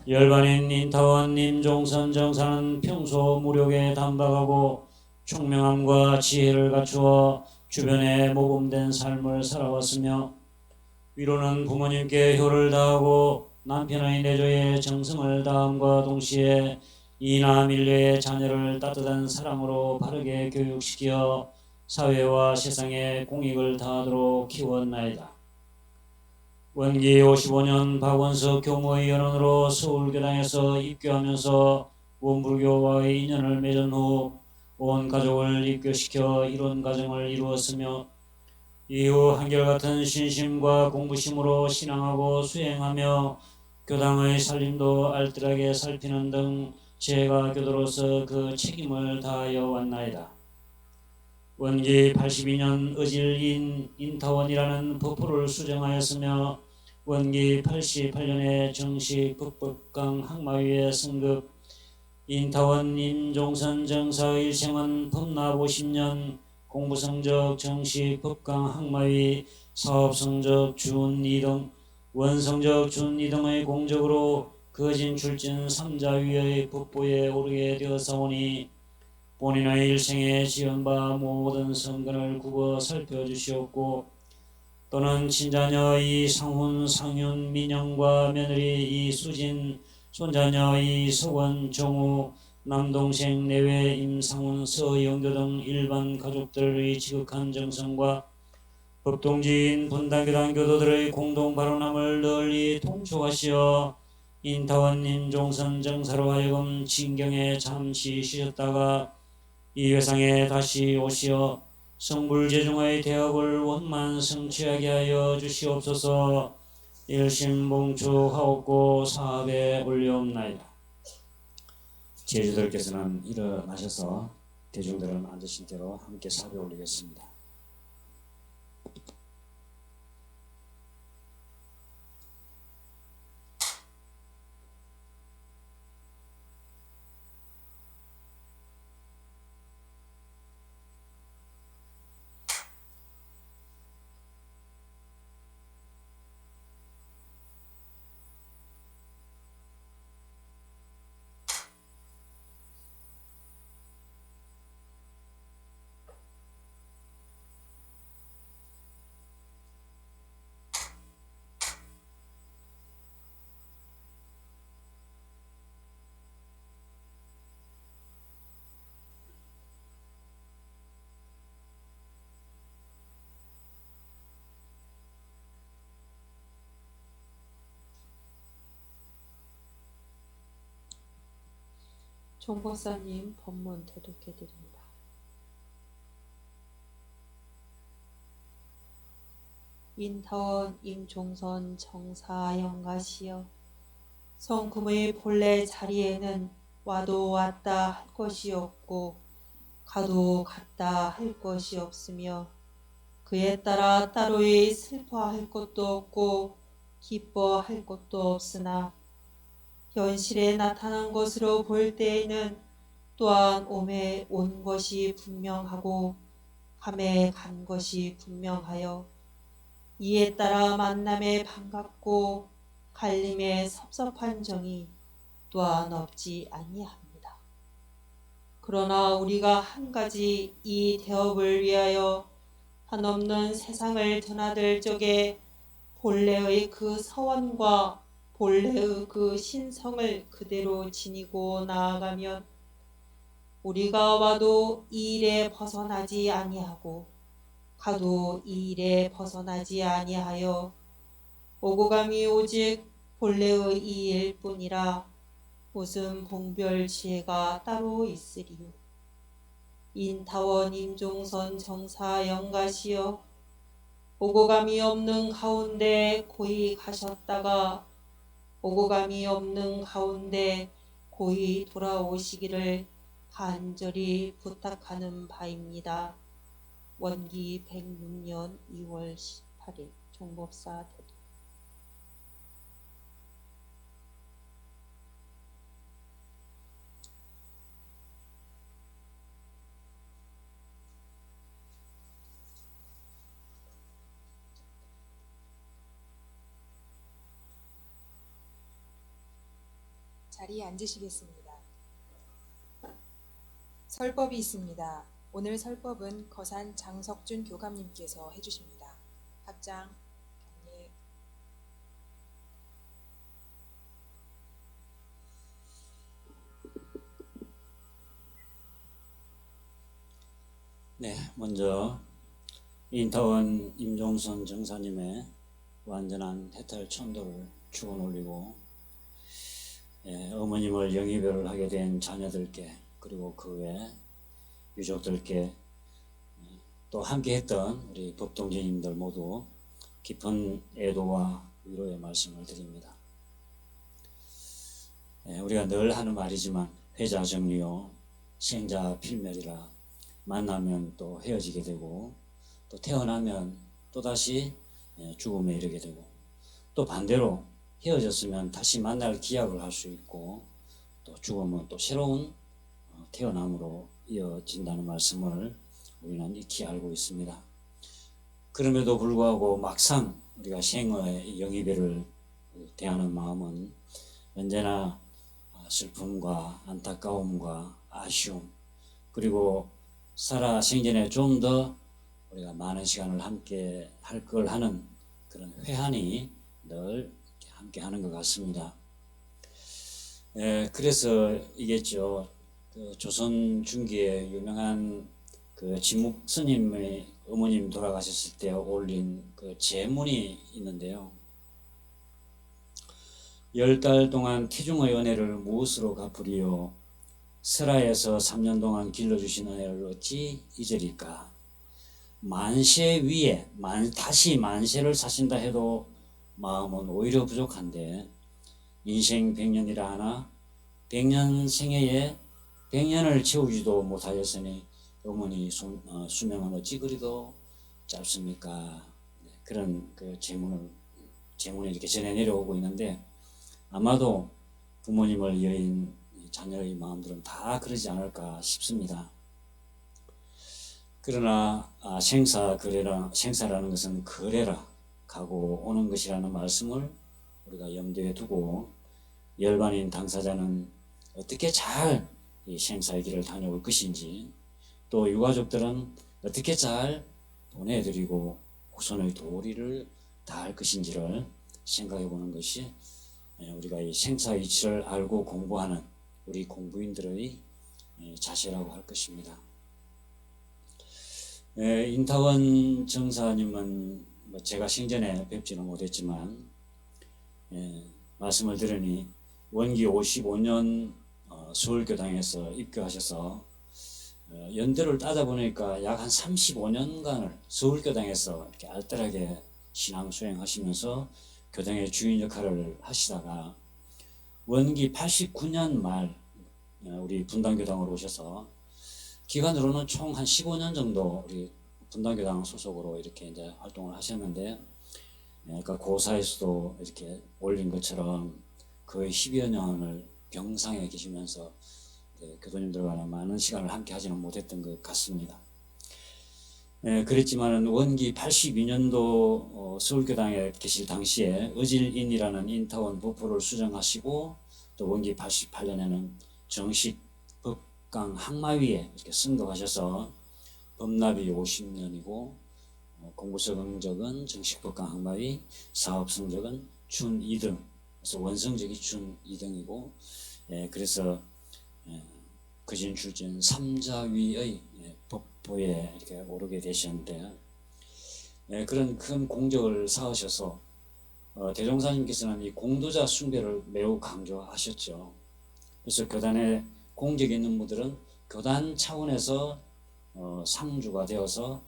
열반인 인타원 임종선 정사는 평소 무력에 담박하고 총명함과 지혜를 갖추어 주변에 모범된 삶을 살아왔으며 위로는 부모님께 효를 다하고 남편의 내조에 정성을 다함과 동시에 이남 일녀의 자녀를 따뜻한 사랑으로 바르게 교육시켜 사회와 세상에 공익을 다하도록 키웠나이다. 원기 55년 박원석 교무의 연원으로 서울교당에서 입교하면서 원불교와의 인연을 맺은 후 온 가족을 입교시켜 이룬 가정을 이루었으며 이후 한결같은 신심과 공부심으로 신앙하고 수행하며 교당의 살림도 알뜰하게 살피는 등 제가 교도로서 그 책임을 다하여 왔나이다. 원기 82년 의질인 인타원이라는 법호를 수정하였으며 원기 88년에 정식 북법강 학마위에 승급. 인타원 임종선 정사 일생은 법납 50년, 공부성적 정식 법강 학마위, 사업성적 준 2등, 원성적 준 2등의 공적으로 거진 출진 3자위의 법보에 오르게 되었사오니 본인의 일생에 지은 바 모든 성근을 굽어 살펴주시옵고 또는 친자녀 이상훈, 상윤, 민영과 며느리 이수진, 손자녀 이석원, 정우, 남동생 내외 임상훈, 서영교 등 일반 가족들의 지극한 정성과 법동지인 분당교당 교도들의 공동 발언함을 널리 통촉하시어 인타원 임종선 정사로 하여금 진경에 잠시 쉬셨다가 이 회상에 다시 오시어 성불제중의 대업을 원만 성취하게 하여 주시옵소서. 일심봉축하옵고 사업에 올리옵나이다. 제주들께서는 일어나셔서 대중들은 앉으신 대로 함께 사업에 올리겠습니다. 종법사님 법문 대독해드립니다. 인타원 임종선 정사 영가시여, 성금의 본래 자리에는 와도 왔다 할 것이 없고 가도 갔다 할 것이 없으며 그에 따라 따로의 슬퍼할 것도 없고 기뻐할 것도 없으나 현실에 나타난 것으로 볼 때에는 또한 오매 온 것이 분명하고 감에 간 것이 분명하여 이에 따라 만남에 반갑고 갈림에 섭섭한 정이 또한 없지 아니합니다. 그러나 우리가 한 가지 이 대업을 위하여 한없는 세상을 드나들 적에 본래의 그 서원과 본래의 그 신성을 그대로 지니고 나아가면 우리가 와도 이 일에 벗어나지 아니하고 가도 이 일에 벗어나지 아니하여 오고 감이 오직 본래의 이 일뿐이라 무슨 봉별 지혜가 따로 있으리요. 인타원 임종선 정사 영가시여, 오고 감이 없는 가운데 고이 가셨다가 오고감이 없는 가운데 고이 돌아오시기를 간절히 부탁하는 바입니다. 원기 106년 2월 18일 종법사 대도. 자리에 앉으시겠습니다. 설법이 있습니다. 오늘 설법은 거산 장석준 교감님께서 해주십니다. 합장, 경례. 네, 먼저 인타원 임종선 정사님의 완전한 해탈 천도를 축원 올리고, 어머님을 영이별을 하게 된 자녀들께, 그리고 그 외 유족들께, 또 함께했던 우리 법동지님들 모두 깊은 애도와 위로의 말씀을 드립니다. 우리가 늘 하는 말이지만 회자 정리요 생자 필멸이라, 만나면 또 헤어지게 되고, 또 태어나면 또다시 죽음에 이르게 되고, 또 반대로 헤어졌으면 다시 만날 기약을 할 수 있고, 또 죽음은 또 새로운 태어남으로 이어진다는 말씀을 우리는 익히 알고 있습니다. 그럼에도 불구하고 막상 우리가 생의 영이별을 대하는 마음은 언제나 슬픔과 안타까움과 아쉬움, 그리고 살아 생전에 좀 더 우리가 많은 시간을 함께 할 걸 하는 그런 회한이 늘 함께 하는 것 같습니다. 그래서 이겠죠. 그 조선 중기에 유명한 그 진묵 스님의 어머님 돌아가셨을 때 올린 그 제문이 있는데요. 10달 동안 태중의 은혜를 무엇으로 갚으리요? 설하에서 3년 동안 길러주신 은혜를 어찌 잊으리까? 만세 위에 다시 만세를 사신다 해도 마음은 오히려 부족한데, 인생 100년이라 하나 100년 생애에 100년을 채우지도 못하였으니 어머니 수명은 어찌 그리도 짧습니까? 그런 그 제문을 이렇게 전해 내려오고 있는데, 아마도 부모님을 여인 자녀의 마음들은 다 그러지 않을까 싶습니다. 그러나 생사라는 것은 거래라, 가고 오는 것이라는 말씀을 우리가 염두에 두고, 열반인 당사자는 어떻게 잘 이 생사의 길을 다녀올 것인지, 또 유가족들은 어떻게 잘 보내드리고 후손의 도리를 다할 것인지를 생각해 보는 것이 우리가 이 생사 이치를 알고 공부하는 우리 공부인들의 자세라고 할 것입니다. 인타원 정사님은 제가 생전에 뵙지는 못했지만, 말씀을 들으니 원기 55년 서울교당에서 입교하셔서 연대를 따다 보니까 약 한 35년간을 서울교당에서 이렇게 알뜰하게 신앙 수행하시면서 교당의 주인 역할을 하시다가 원기 89년 말 우리 분당교당으로 오셔서 기간으로는 총 한 15년 정도 우리 분당교당 소속으로 이렇게 이제 활동을 하셨는데, 그러니까 고사에서도 이렇게 올린 것처럼 거의 10여 년을 병상에 계시면서 교도님들과는 많은 시간을 함께 하지는 못했던 것 같습니다. 그랬지만 원기 82년도 서울교당에 계실 당시에 의질인이라는 인타원 부포를 수정하시고, 또 원기 88년에는 정식 법강 항마위에 이렇게 승급하셔서 법납이 50년이고 공부 성적은 정식 법강 항마위, 사업 성적은 준 2등, 그래서 원성적이 준 2등이고, 그래서 거진 출전 3자위의 법보에 이렇게 오르게 되셨는데, 그런 큰 공적을 쌓으셔서 대종사님께서는 이 공도자 숭배를 매우 강조하셨죠. 그래서 교단에 공적이 있는 분들은 교단 차원에서 상주가 되어서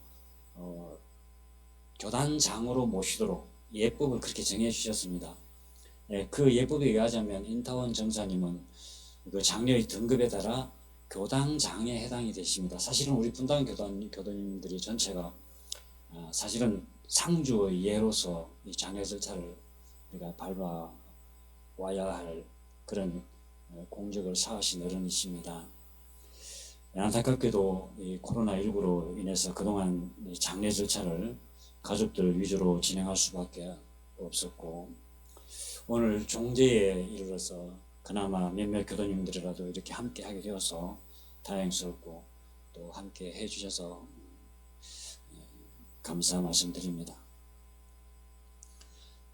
교단장으로 모시도록 예법을 그렇게 정해 주셨습니다. 그 예법에 의하자면 인타원 정사님은 그 장로의 등급에 따라 교당장에 해당이 되십니다. 사실은 우리 분당 교도님들이 전체가 사실은 상주의 예로서 이 장례 절차를 우리가 밟아와야 할 그런 공적을 쌓으신 어른이십니다. 안타깝게도 이 코로나19로 인해서 그동안 이 장례 절차를 가족들 위주로 진행할 수밖에 없었고, 오늘 종제에 이르러서 그나마 몇몇 교도님들이라도 이렇게 함께 하게 되어서 다행스럽고 또 함께 해주셔서 감사 말씀드립니다.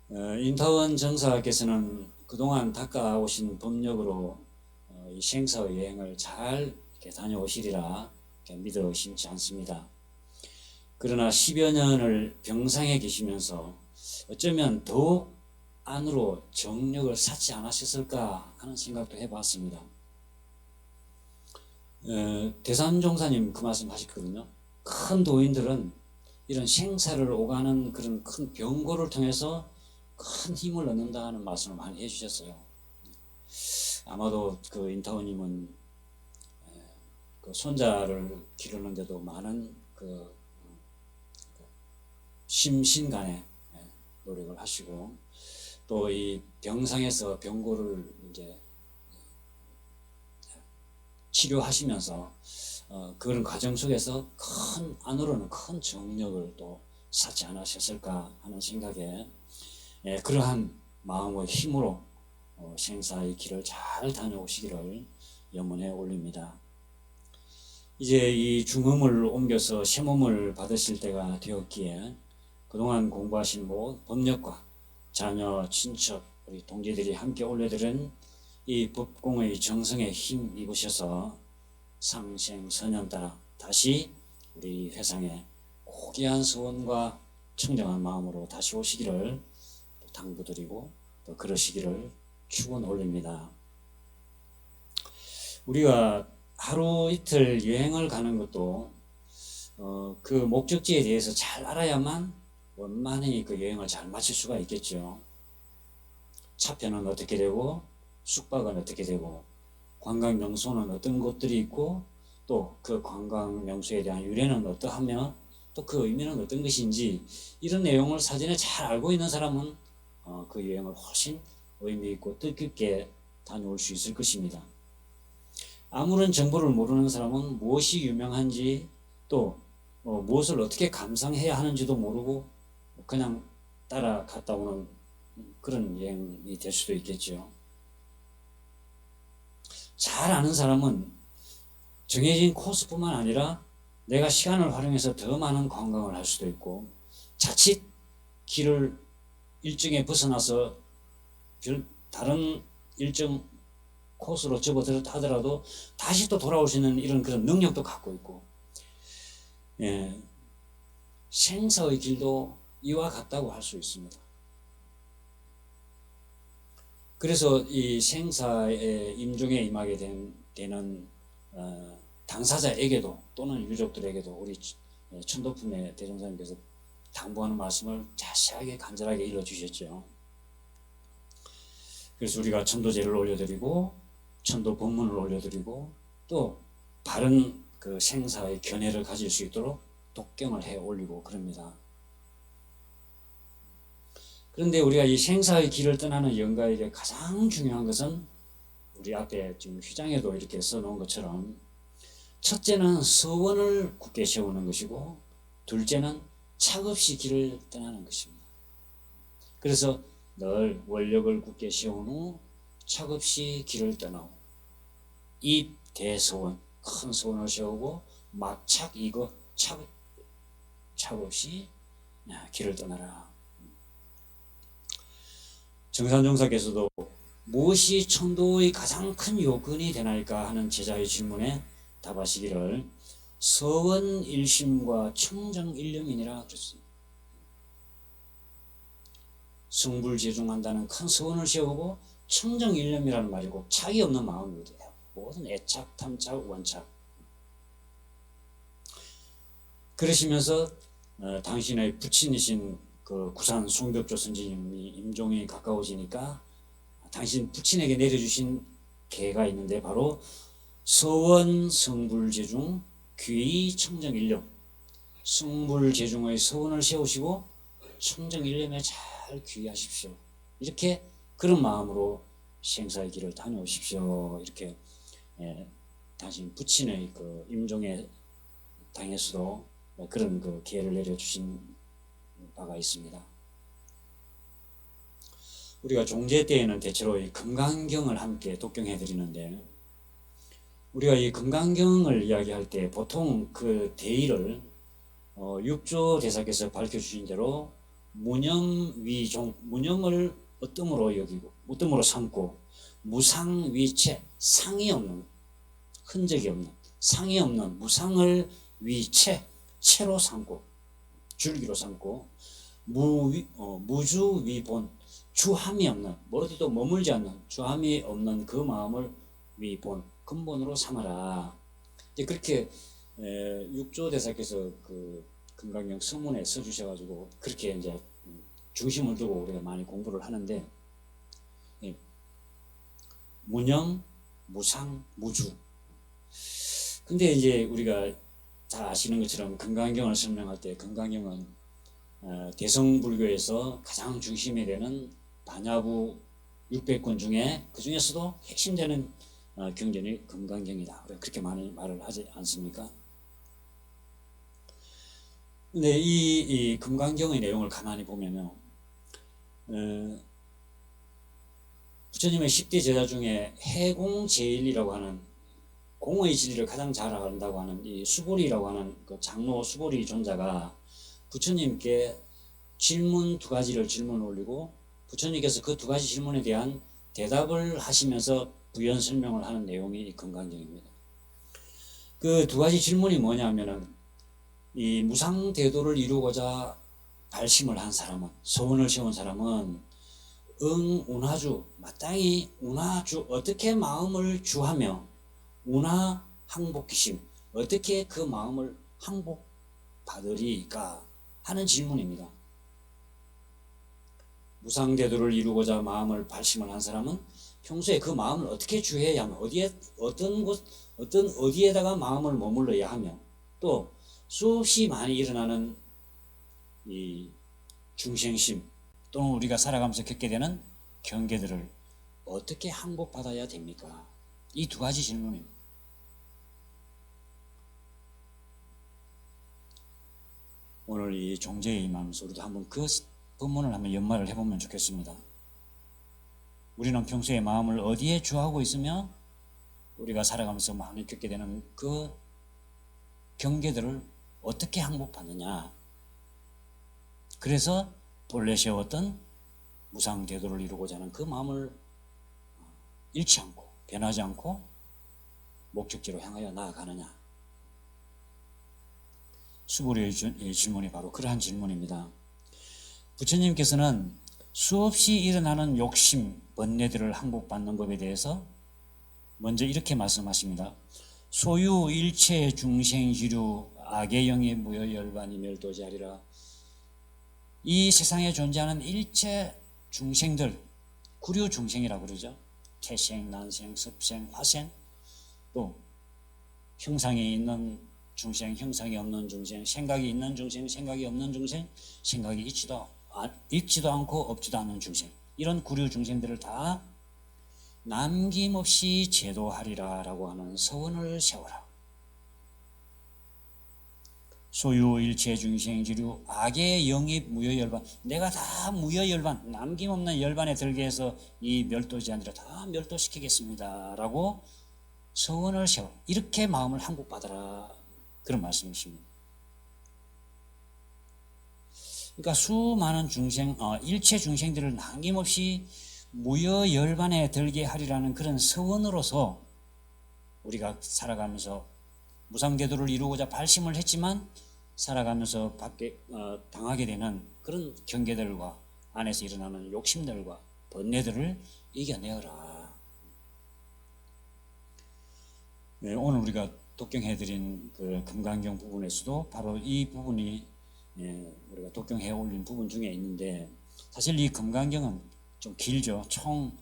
인타원 정사께서는 그동안 닦아오신 법력으로 이 생사의 여행을 잘 이렇게 다녀오시리라 믿어 의심치 않습니다. 그러나 10여 년을 병상에 계시면서 어쩌면 더 안으로 정력을 쌓지 않으셨을까 하는 생각도 해봤습니다. 대산종사님 그 말씀 하셨거든요. 큰 도인들은 이런 생사를 오가는 그런 큰 병고를 통해서 큰 힘을 얻는다는 말씀을 많이 해주셨어요. 아마도 그 인타원님은 그 손자를 기르는데도 많은 그 심신간에 노력을 하시고, 또 이 병상에서 병고를 이제 치료하시면서 그런 과정 속에서 안으로는 큰 정력을 또 쌓지 않으셨을까 하는 생각에 그러한 마음의 힘으로 생사의 길을 잘 다녀오시기를 염원해 올립니다. 이제 이 중음을 옮겨서 세몸을 받으실 때가 되었기에 그동안 공부하신 법력과 자녀, 친척, 우리 동지들이 함께 올려드린 이 법공의 정성에 힘 입으셔서 상생선연 따라 다시 우리 회상에 고귀한 소원과 청정한 마음으로 다시 오시기를 당부드리고 또 그러시기를 축원 올립니다. 우리가 하루 이틀 여행을 가는 것도 그 목적지에 대해서 잘 알아야만 원만히 그 여행을 잘 마칠 수가 있겠죠. 차편은 어떻게 되고 숙박은 어떻게 되고 관광 명소는 어떤 곳들이 있고 또 그 관광 명소에 대한 유래는 어떠하며 또 그 의미는 어떤 것인지 이런 내용을 사전에 잘 알고 있는 사람은 그 여행을 훨씬 의미 있고 뜻깊게 다녀올 수 있을 것입니다. 아무런 정보를 모르는 사람은 무엇이 유명한지 또 무엇을 어떻게 감상해야 하는지도 모르고 그냥 따라갔다 오는 그런 여행이 될 수도 있겠죠. 잘 아는 사람은 정해진 코스뿐만 아니라 내가 시간을 활용해서 더 많은 관광을 할 수도 있고, 자칫 길을 일정에 벗어나서 다른 일정 코스로 접어들었다 하더라도 다시 또 돌아올 수 있는 이런 그런 능력도 갖고 있고, 생사의 길도 이와 같다고 할 수 있습니다. 그래서 이 생사의 임종에 임하게 되는 당사자에게도 또는 유족들에게도 우리 천도품의 대종사님께서 당부하는 말씀을 자세하게 간절하게 일러주셨죠. 그래서 우리가 천도제를 올려드리고 천도 법문을 올려드리고 또 바른 그 생사의 견해를 가질 수 있도록 독경을 해 올리고 그럽니다. 그런데 우리가 이 생사의 길을 떠나는 영가에게 가장 중요한 것은 우리 앞에 지금 휘장에도 이렇게 써놓은 것처럼 첫째는 서원을 굳게 세우는 것이고 둘째는 차없이 길을 떠나는 것입니다. 그래서 늘 원력을 굳게 세운 후 차없이 길을 떠나고 이 대서원, 큰 서원을 세우고 막착 이거 차없이 길을 떠나라. 정산종사께서도 무엇이 천도의 가장 큰 요건이 되나이까 하는 제자의 질문에 답하시기를 서원일심과 청정일념이니라 그랬습니다. 성불재중한다는 큰 서원을 세우고 청정일념이라는 말이고 착이 없는 마음이거든요. 모든 애착, 탐착, 원착. 그러시면서 당신의 부친이신 그 구산 송벽조 선지님이 임종이 가까워지니까 당신 부친에게 내려주신 계가 있는데 바로 서원 성불제중 귀의 청정일념, 성불제중의 서원을 세우시고 청정일념에 잘 귀의하십시오. 이렇게 그런 마음으로 생사의 길을 다녀오십시오. 이렇게 당신 부친의 그 임종의 당에서도 그런 그 기회를 내려주신 바가 있습니다. 우리가 종제 때에는 대체로 이 금강경을 함께 독경해 드리는데, 우리가 이 금강경을 이야기할 때 보통 그 대의를 육조 대사께서 밝혀주신 대로 무념위종, 무념을 어뜸으로 여기고 어뜸으로 삼고, 무상위체, 상이 없는, 흔적이 없는, 상이 없는 무상을 위체, 체로 삼고, 줄기로 삼고, 무주위본, 주함이 없는, 어디도 머물지 않는, 주함이 없는 그 마음을 위본, 근본으로 삼아라. 이제 그렇게 육조 대사께서 그 금강경 서문에 써주셔가지고 그렇게 이제 중심을 두고 우리가 많이 공부를 하는데, 무념, 무상, 무주. 근데 이제 우리가 잘 아시는 것처럼 금강경을 설명할 때 금강경은 대성불교에서 가장 중심이 되는 반야부 600권 중에 그 중에서도 핵심되는 경전이 금강경이다. 그렇게 많이 말을 하지 않습니까? 근데 이 금강경의 내용을 가만히 보면요, 부처님의 10대 제자 중에 해공제일이라고 하는, 공의 진리를 가장 잘 안다고 하는 이 수보리라고 하는 그 장로 수보리 존자가 부처님께 질문 두 가지를 질문을 올리고, 부처님께서 그 두 가지 질문에 대한 대답을 하시면서 부연 설명을 하는 내용이 이 금강경입니다. 그 두 가지 질문이 뭐냐면은, 이 무상대도를 이루고자 발심을 한 사람은, 소원을 세운 사람은 운하주, 마땅히 운하주, 어떻게 마음을 주하며 운하 항복기심, 어떻게 그 마음을 항복받으리까 하는 질문입니다. 무상대도를 이루고자 마음을 발심을 한 사람은 평소에 그 마음을 어떻게 주해야 하며, 어디에다가 마음을 머물러야 하며, 또 수없이 많이 일어나는 이 중생심 또는 우리가 살아가면서 겪게 되는 경계들을 어떻게 항복받아야 됩니까? 이 두 가지 질문입니다. 오늘 이 종제에 임하면서 우리도 한번 그 본문을 한번 연말을 해보면 좋겠습니다. 우리는 평소에 마음을 어디에 주하고 있으며 우리가 살아가면서 많이 겪게 되는 그 경계들을 어떻게 항복받느냐. 그래서 본래 세웠던 무상대도를 이루고자 하는 그 마음을 잃지 않고 변하지 않고 목적지로 향하여 나아가느냐. 수보리의 질문이 바로 그러한 질문입니다. 부처님께서는 수없이 일어나는 욕심, 번뇌들을 항복받는 법에 대해서 먼저 이렇게 말씀하십니다. 소유 일체 중생지류 악의 영의 무여열반이 멸도자리라. 이 세상에 존재하는 일체 중생들, 구류 중생이라고 그러죠. 태생, 난생, 습생, 화생, 또 형상이 있는 중생, 형상이 없는 중생, 생각이 있는 중생, 생각이 없는 중생, 생각이 있지도 않고 없지도 않은 중생, 이런 구류 중생들을 다 남김없이 제도하리라 라고 하는 서원을 세워라. 소유 일체 중생지류 악의 영입 무여열반, 내가 다 무여열반, 남김없는 열반에 들게 해서 이 멸도제한들을 다 멸도시키겠습니다 라고 서원을 세워, 이렇게 마음을 항복받아라, 그런 말씀이십니다. 그러니까 수많은 중생, 일체 중생들을 남김없이 무여열반에 들게 하리라는 그런 서원으로서 우리가 살아가면서 무상대도를 이루고자 발심을 했지만 살아가면서 당하게 되는 그런 경계들과 안에서 일어나는 욕심들과 번뇌들을 이겨내어라. 네, 오늘 우리가 독경해드린 그 금강경 부분에서도 바로 이 부분이 우리가 독경해 올린 부분 중에 있는데, 사실 이 금강경은 좀 길죠. 총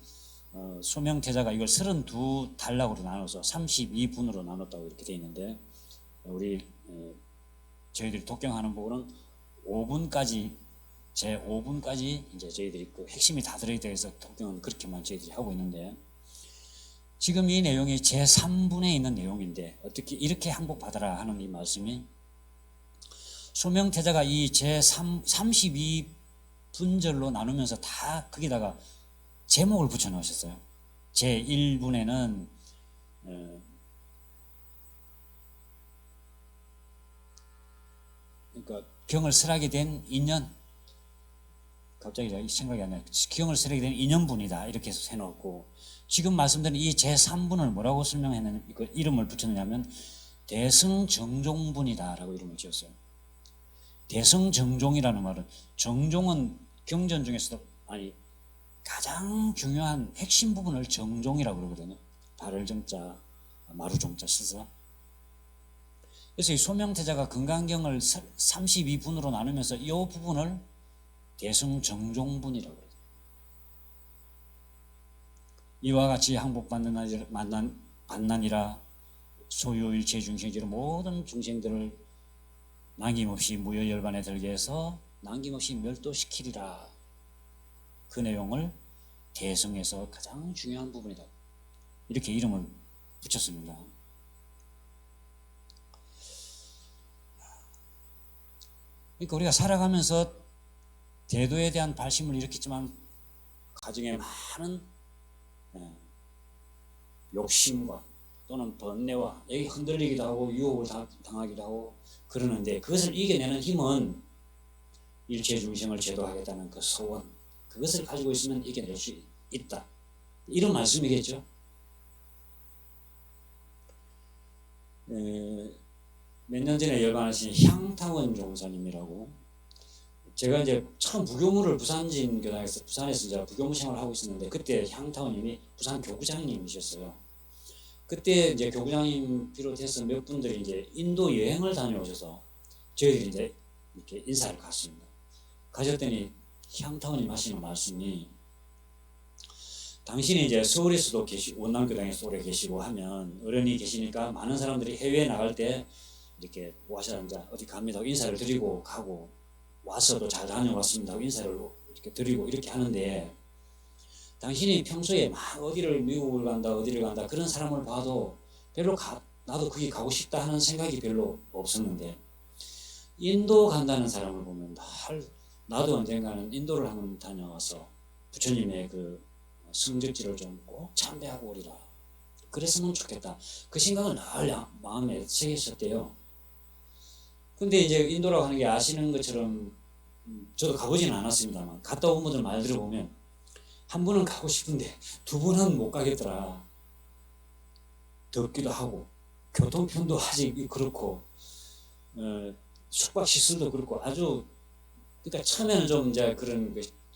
소명태자가 이걸 32단락으로 나눠서 32분으로 나눴다고 이렇게 되어 있는데, 우리 저희들이 독경하는 부분은 5분까지, 제 5분까지 이제 저희들이 그 핵심이 다 들어있다 해서 독경은 그렇게만 저희들이 하고 있는데, 지금 이 내용이 제 3분에 있는 내용인데 어떻게 이렇게 항복받아라 하는 이 말씀이, 소명태자가 이 제 32분절로 나누면서 다 거기다가 제목을 붙여 넣으셨어요. 제 1분에는 그러니까 경을 설하게 된 인연, 갑자기 생각이 안 나요. 경을 설하게 된 인연분이다 이렇게 해서 해놓고, 지금 말씀드린 이 제 3분을 뭐라고 설명했느냐, 그 이름을 붙였느냐면 대승정종분이다라고 이름을 지었어요. 대승정종이라는 말은, 정종은 경전 중에서도 가장 중요한 핵심 부분을 정종이라고 그러거든요. 발을 정자, 마루 종자 써서. 그래서 이 소명태자가 건강경을 32분으로 나누면서 이 부분을 대승정종분이라고 그래요. 이와 같이 항복받나니라 소유일체 중생지로 모든 중생들을 남김없이 무여열반에 들게 해서 남김없이 멸도시키리라. 그 내용을 대승에서 가장 중요한 부분이다, 이렇게 이름을 붙였습니다. 그러니까 우리가 살아가면서 대도에 대한 발심을 일으켰지만 가정에 많은 욕심과 또는 번뇌와 여기 흔들리기도 하고 유혹을 당하기도 하고 그러는데, 그것을 이겨내는 힘은 일체 중생을 제도하겠다는 그 소원, 그것을 가지고 있으면 이겨낼 수 있다, 이런 말씀이겠죠. 몇 년 전에 열반하신 향타원 종사님이라고, 제가 이제 처음 부교무를 부산진 교당에서, 부산에서 이제 부교무 생활을 하고 있었는데, 그때 향타원님이 부산 교구장님이셨어요. 그때 이제 교구장님 비롯해서 몇 분들이 이제 인도 여행을 다녀오셔서 저희들이 이제 이렇게 인사를 갔습니다. 가셨더니 향타원님 하시는 말씀이, 당신이 이제 서울에서도 계시고 원남교당에서 오래 계시고 하면 어른이 계시니까 많은 사람들이 해외에 나갈 때 이렇게 와서 이제 어디 갑니다 하고 인사를 드리고 가고, 와서도 잘 다녀왔습니다 하고 인사를 이렇게 드리고 이렇게 하는데, 당신이 평소에 막 어디를 미국을 간다 어디를 간다 그런 사람을 봐도 별로 나도 거기 가고 싶다 하는 생각이 별로 없었는데, 인도 간다는 사람을 보면 나도 언젠가는 인도를 한번 다녀와서 부처님의 그 성적지를 좀 꼭 참배하고 오리라, 그랬으면 좋겠다, 그 생각을 늘 마음에 새기셨대요. 근데 이제 인도라고 하는 게 아시는 것처럼, 저도 가보지는 않았습니다만 갔다 온 분들 말 들어보면 한 분은 가고 싶은데 두 분은 못 가겠더라. 덥기도 하고 교통편도 아직 그렇고 숙박 시설도 그렇고 아주, 그러니까 처음에는 좀 이제 그런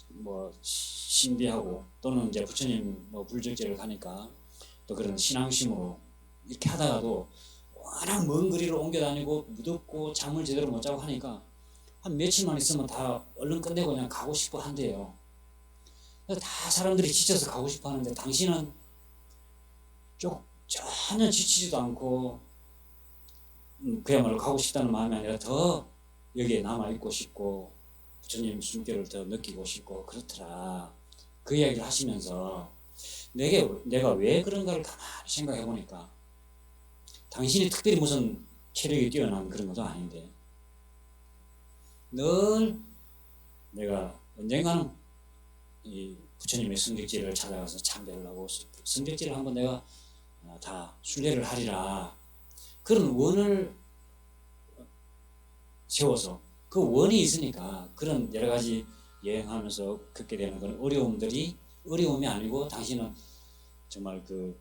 뭐 신비하고, 또는 이제 부처님 뭐 불적지를 가니까 또 그런 신앙심으로 이렇게 하다가도 워낙 먼 거리를 옮겨 다니고 무덥고 잠을 제대로 못 자고 하니까 한 며칠만 있으면 다 얼른 끝내고 그냥 가고 싶어 한대요. 다 사람들이 지쳐서 가고 싶어 하는데, 당신은 전혀 지치지도 않고 그야말로 가고 싶다는 마음이 아니라 더 여기에 남아있고 싶고 부처님 숨결을 더 느끼고 싶고 그렇더라. 그 이야기를 하시면서 내가 왜 그런가를 가만히 생각해 보니까, 당신이 특별히 무슨 체력이 뛰어난 그런 것도 아닌데 늘 내가 언젠가는 이 부처님의 성격지를 찾아가서 참배를 하고 성격지를 한번 내가 다 순례를 하리라, 그런 원을 세워서, 그 원이 있으니까 그런 여러 가지 여행하면서 겪게 되는 그런 어려움이 아니고, 당신은 정말 그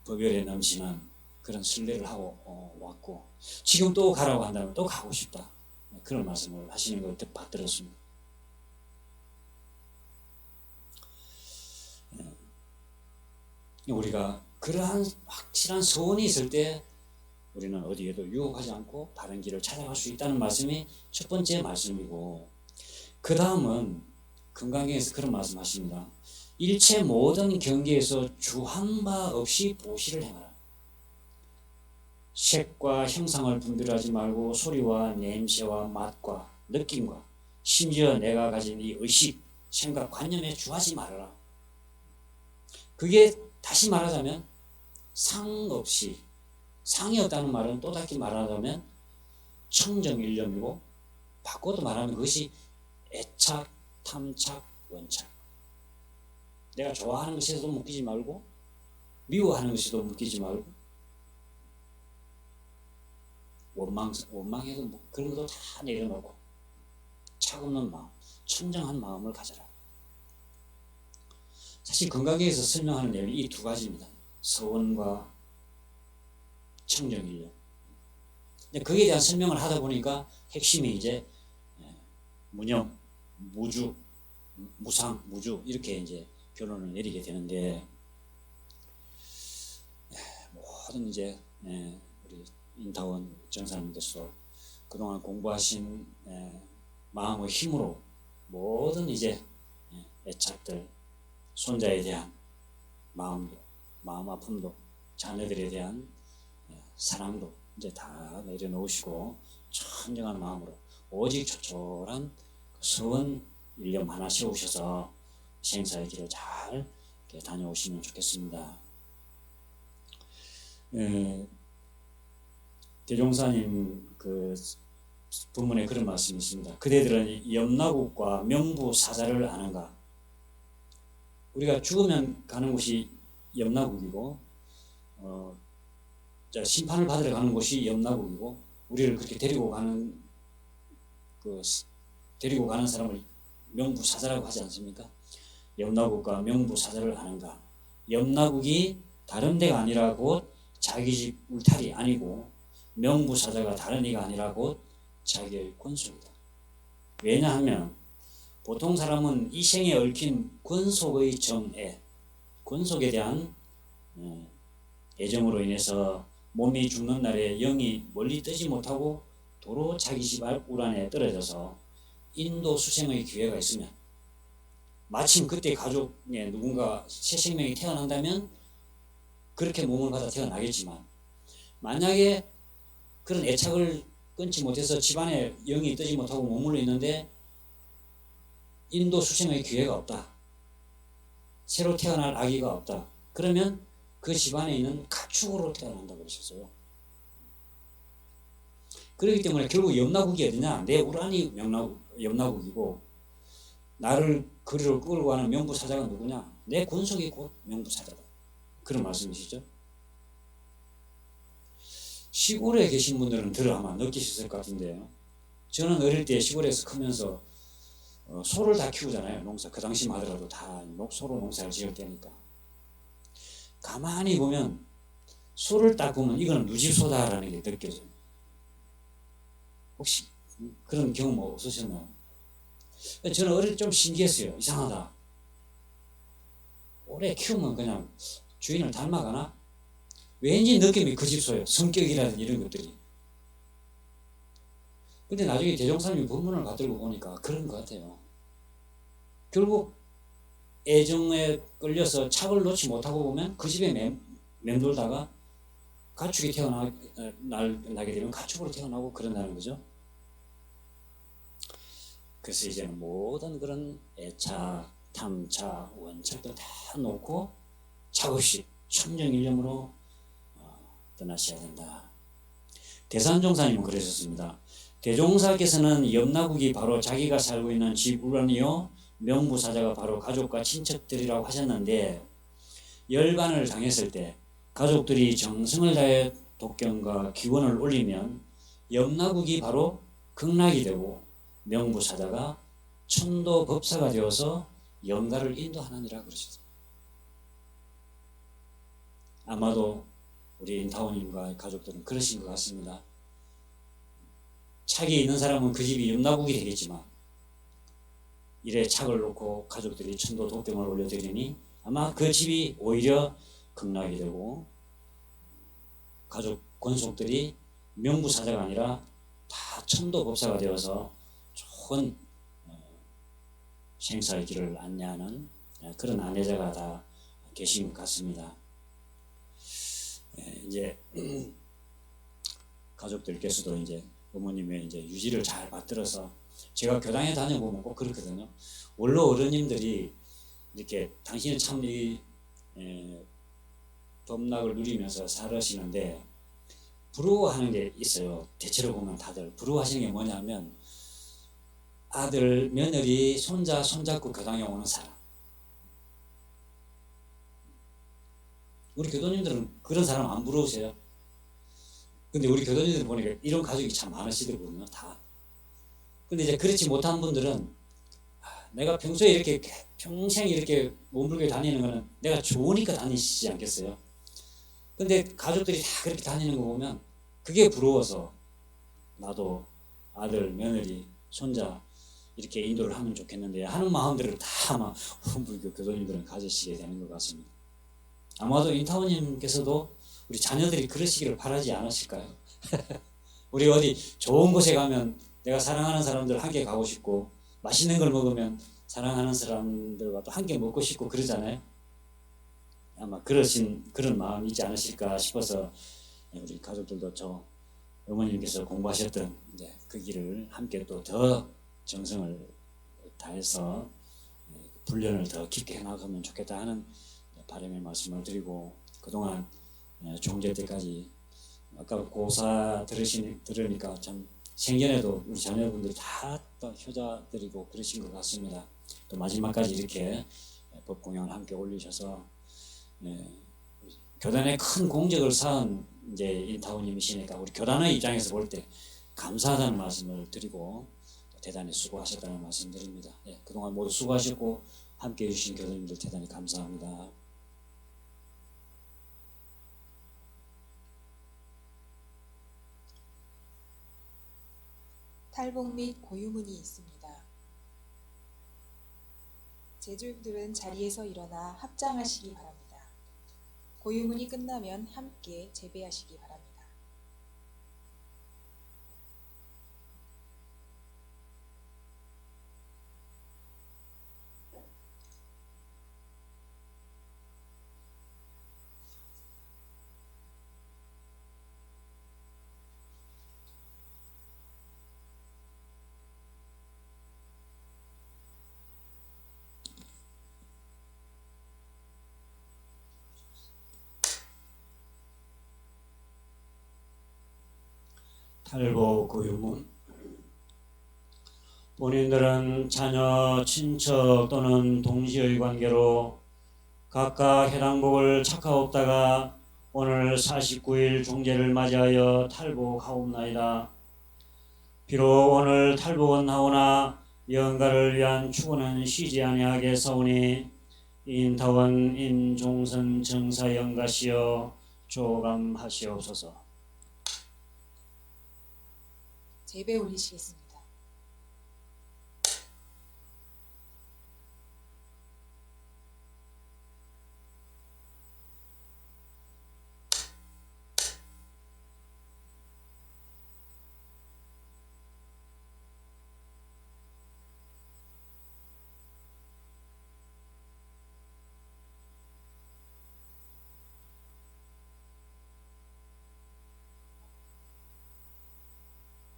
법열에 넘치는 그런 순례를 하고 왔고, 지금 또 가라고 한다면 또 가고 싶다, 그런 말씀을 하시는 걸 받들었습니다. 우리가 그러한 확실한 소원이 있을 때 우리는 어디에도 유혹하지 않고 바른 길을 찾아갈 수 있다는 말씀이 첫 번째 말씀이고, 그 다음은 금강경에서 그런 말씀하십니다. 일체 모든 경계에서 주한 바 없이 보시를 행하라. 색과 형상을 분별하지 말고 소리와 냄새와 맛과 느낌과 심지어 내가 가진 이 의식, 생각, 관념에 주하지 말아라. 그게 다시 말하자면 상 없이, 상이 없다는 말은 또 다시 말하자면 청정일념이고, 바꿔도 말하면 그것이 애착, 탐착, 원착. 내가 좋아하는 것에도 묶이지 말고 미워하는 것에도 묶이지 말고 원망해도 뭐 그런 것도 다 내려놓고 차없는 마음, 청정한 마음을 가져라. 사실 건강계에서 설명하는 내용이 이 두 가지입니다. 서원과 청정일념. 거기에 대한 설명을 하다 보니까 핵심이 이제 무념, 무주, 무상, 무주 이렇게 이제 결론을 내리게 되는데, 모든 이제 우리 인타원 정사님께서 그동안 공부하신 마음의 힘으로 모든 이제 애착들, 손자에 대한 마음도, 마음 아픔도, 자녀들에 대한 사랑도 이제 다 내려놓으시고 청정한 마음으로 오직 조촐한 서원 일념 하나 세우셔서 생사의 길을 잘 다녀오시면 좋겠습니다. 대종사님 그 본문에 그런 말씀이 있습니다. 그대들은 염라국과 명부사자를 아는가? 우리가 죽으면 가는 곳이 염라국이고, 심판을 받으러 가는 곳이 염라국이고, 우리를 그렇게 데리고 가는 사람을 명부사자라고 하지 않습니까? 염라국과 명부사자를 아는가? 염라국이 다른 데가 아니라 곧 자기 집 울타리 아니고, 명부사자가 다른 이가 아니라 곧 자기의 권속이다. 왜냐하면 보통 사람은 이 생에 얽힌 권속의 정애, 권속에 대한 애정으로 인해서 몸이 죽는 날에 영이 멀리 뜨지 못하고 도로 자기 집 울 안에 떨어져서 인도 수생의 기회가 있으면, 마침 그때 가족에 누군가 새 생명이 태어난다면 그렇게 몸을 받아 태어나겠지만, 만약에 그런 애착을 끊지 못해서 집안에 영이 뜨지 못하고 머물러 있는데 인도 수생의 기회가 없다, 새로 태어날 아기가 없다, 그러면 그 집안에 있는 가축으로 태어난다고 그러셨어요. 그렇기 때문에 결국 염라국이 어디냐? 내 우란이 염라국이고, 나를 거리로 끌고 가는 명부사자가 누구냐? 내 권속이 곧 명부사자다. 그런 말씀이시죠? 시골에 계신 분들은 들어 아마 느끼셨을 것 같은데요. 저는 어릴 때 시골에서 크면서 소를 다 키우잖아요. 농사 그 당시만 하더라도 다 소로 농사를 지을 때니까. 가만히 보면 소를 딱 보면 이거는 누지소다라는 게 느껴져요. 혹시 그런 경험 없으셨나요? 저는 어릴 때 좀 신기했어요. 이상하다. 오래 키우면 그냥 주인을 닮아가나? 왠지 느낌이 그 집 소예요. 성격이라든지 이런 것들이. 근데 나중에 대종사님이 본문을 받들고 보니까 그런 것 같아요. 결국 애정에 끌려서 착을 놓지 못하고 보면 그 집에 맴돌다가 가축이 나게 되면 가축으로 태어나고 그런다는 거죠. 그래서 이제는 모든 그런 애착, 탐착, 원착도 다 놓고 차없이 청정일념으로 떠나셔야 된다. 대산종사님은 그러셨습니다. 대종사께서는 염라국이 바로 자기가 살고 있는 집 울안이요, 명부사자가 바로 가족과 친척들이라고 하셨는데, 열반을 당했을 때 가족들이 정성을 다해 독경과 기원을 올리면 염라국이 바로 극락이 되고, 명부사자가 천도법사가 되어서 영가를 인도하느니라 그러셨어요. 아마도 우리 인타원님과 가족들은 그러신 것 같습니다. 착이 있는 사람은 그 집이 염라국이 되겠지만, 이래 착을 놓고 가족들이 천도 독경을 올려드리니 아마 그 집이 오히려 극락이 되고, 가족 권속들이 명부사자가 아니라 다 천도법사가 되어서 좋은 생사의 길을 안내하는 그런 아내자가 다 계신 것 같습니다. 이제 가족들께서도 이제 어머님의 이제 유지를 잘 받들어서 제가 교당에 다녀보면 꼭 그렇거든요. 원로 어른님들이 이렇게 당신은 참 이 법락을 누리면서 살으시는데 부러워하는 게 있어요. 대체로 보면 다들 부러워하시는 게 뭐냐면 아들, 며느리, 손자, 손잡고 교당에 오는 사람. 우리 교도님들은 그런 사람 안 부러우세요? 근데 우리 교도님들 보니까 이런 가족이 참 많으시더군요, 다. 근데 이제 그렇지 못한 분들은 내가 평소에 이렇게 평생 이렇게 몸불게 다니는 거는 내가 좋으니까 다니시지 않겠어요? 근데 가족들이 다 그렇게 다니는 거 보면 그게 부러워서 나도 아들, 며느리, 손자 이렇게 인도를 하면 좋겠는데 하는 마음들을 다 아마 훈불교 교도님들은 가지시게 되는 것 같습니다. 아마도 인타원님께서도 우리 자녀들이 그러시기를 바라지 않으실까요? 우리 어디 좋은 곳에 가면 내가 사랑하는 사람들 함께 가고 싶고 맛있는 걸 먹으면 사랑하는 사람들과 또 함께 먹고 싶고 그러잖아요. 아마 그런 마음이 있지 않으실까 싶어서 우리 가족들도 저 어머님께서 공부하셨던 이제 그 길을 함께 또 더 정성을 다해서 훈련을 더 깊게 해나가면 좋겠다 하는 바람의 말씀을 드리고 그동안 종제 때까지 아까 고사 들으니까 참 생전에도 우리 자녀분들이 다 또 효자들이고 그러신 것 같습니다. 또 마지막까지 이렇게 법 공양을 함께 올리셔서 교단에 큰 공적을 쌓은 이제 인타원님이시니까 우리 교단의 입장에서 볼 때 감사하다는 말씀을 드리고 대단히 수고하셨다는 말씀드립니다. 그동안 모두 수고하셨고 함께 해주신 교도님들 대단히 감사합니다. 탈북 및 고유문이 있습니다. 제주인들은 자리에서 일어나 합장하시기 바랍니다. 고유문이 끝나면 함께 재배하시기 바랍니다. 탈북 고유문. 본인들은 자녀, 친척 또는 동지의 관계로 각각 해당복을 착하옵다가 오늘 49일 종제를 맞이하여 탈북하옵나이다. 비록 오늘 탈북은 하오나 영가를 위한 추구는 쉬지 아니하게 사오니 인타원 임종선 정사 영가시여 조감하시옵소서. 재배 올리시겠습니다.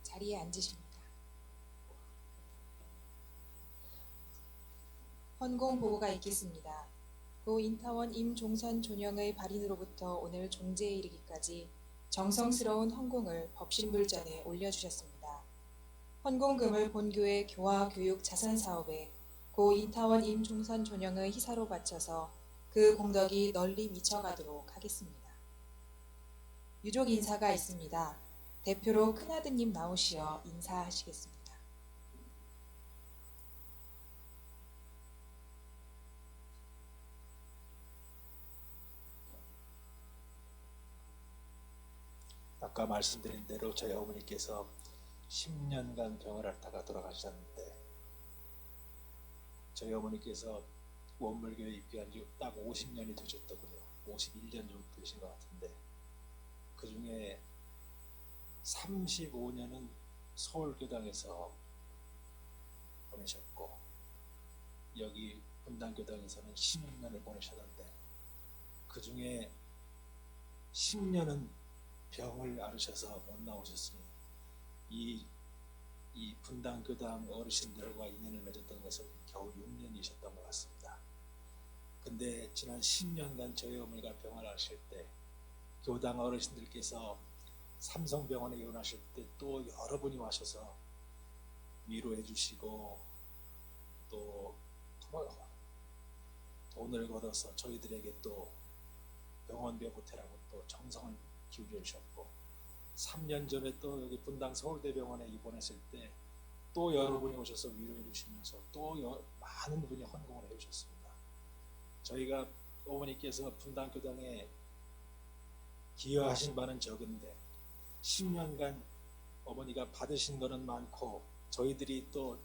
자리에 앉으십니다. 헌공 보고가 있겠습니다. 고 인타원 임종선 존영의 발인으로부터 오늘 종제에 이르기까지 정성스러운 헌공을 법신불전에 올려주셨습니다. 헌공금을 본교의 교화, 교육, 자선 사업에 고 인타원 임종선 존영의 희사로 바쳐서 그 공덕이 널리 미쳐가도록 하겠습니다. 유족 인사가 있습니다. 대표로 큰아드님 나오시어 인사하시겠습니다. 아까 말씀드린 대로 저희 어머니께서 10년간 병을 앓다가 돌아가셨는데 저희 어머니께서 원물교에 입교한 지 딱 50년이 되셨더군요. 51년 정도 되신 것 같은데 그 중에 35년은 서울교당에서 보내셨고 여기 분당교당에서는 16년을 보내셨는데 그 중에 10년은 병을 앓으셔서 못 나오셨으니 이 분당교당 어르신들과 인연을 맺었던 것은 겨우 6년이셨던 것 같습니다. 근데 지난 10년간 저희 어머니가 병을 앓으실 때 교당 어르신들께서 삼성병원에 입원하실 때 또 여러 분이 와셔서 위로해 주시고 또 돈을 걷어서 저희들에게 또 병원비 보태라고 또 정성을 기울여 주셨고 3년 전에 또 여기 분당 서울대병원에 입원했을 때 또 여러분이 오셔서 위로해 주시면서 또 많은 분이 헌금을 해 주셨습니다. 저희가 어머니께서 분당교당에 기여하신 바는 적은데 10년간 어머니가 받으신 거는 많고 저희들이 또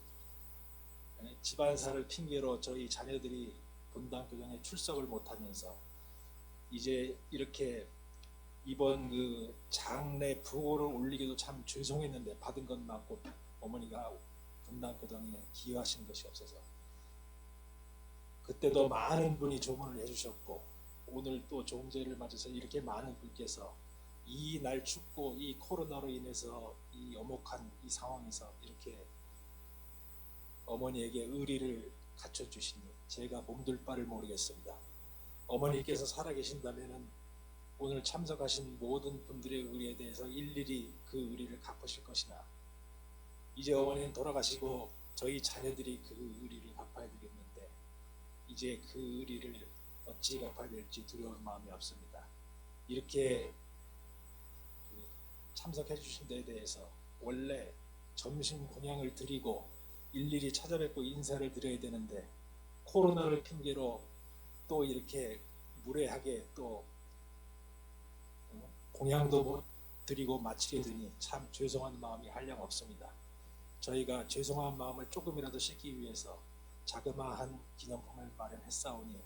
집안사를 핑계로 저희 자녀들이 분당교당에 출석을 못하면서 이제 이렇게 이번 그 장례 부고를 올리기도 참 죄송했는데 받은 건 많고 어머니가 분당교당에 기여하신 것이 없어서 그때도 많은 분이 조문을 해주셨고 오늘 또 종제를 맞아서 이렇게 많은 분께서 이 날 춥고 이 코로나로 인해서 이 엄혹한 이 상황에서 이렇게 어머니에게 의리를 갖춰주시니 제가 몸둘 바를 모르겠습니다. 어머니께서 살아계신다면 오늘 참석하신 모든 분들의 의리에 대해서 일일이 그 의리를 갚으실 것이나 이제 어머니는 돌아가시고 저희 자녀들이 그 의리를 갚아야 되겠는데 이제 그 의리를 어찌 갚아야 될지 두려운 마음이 없습니다. 이렇게 참석해 주신 데에 대해서 원래 점심 공양을 드리고 일일이 찾아뵙고 인사를 드려야 되는데 코로나를 핑계로 또 이렇게 무례하게 또 공양도 못 드리고 마치게 되니 참 죄송한 마음이 한량 없습니다. 저희가 죄송한 마음을 조금이라도 씻기 위해서 자그마한 기념품을 마련했사오니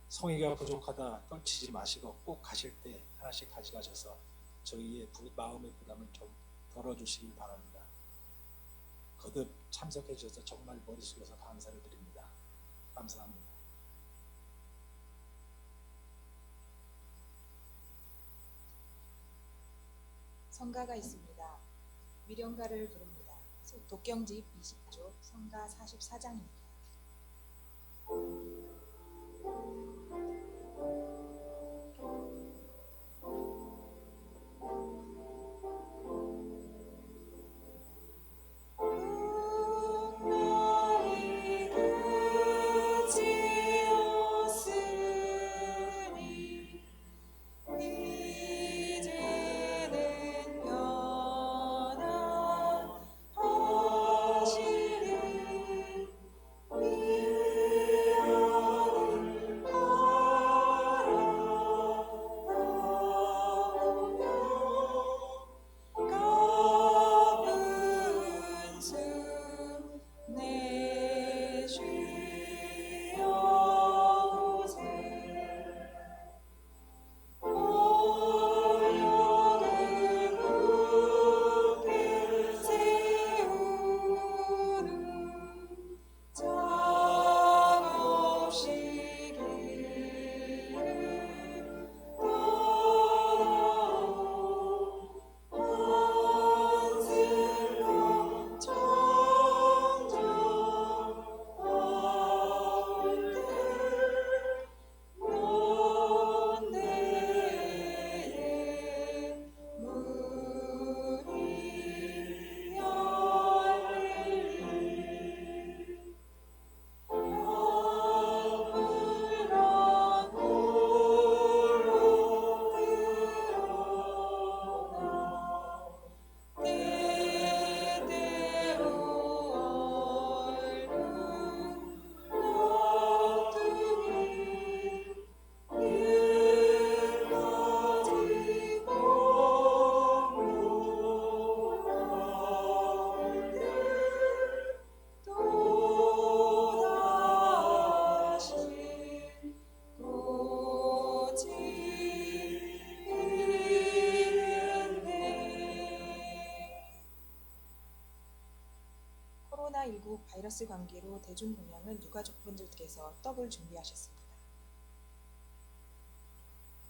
성의가 부족하다 떨치지 마시고 꼭 가실 때 하나씩 가져가셔서 저희의 마음의 부담을 좀 덜어주시길 바랍니다. 거듭 참석해 주셔서 정말 머리 숙여서 감사를 드립니다. 감사합니다. 성가가 있습니다. 위령가를 부릅니다. 독경집 20조 성가 44장입니다. 마이너스 관계로 대중 공양은 유가족분들께서 떡을 준비하셨습니다.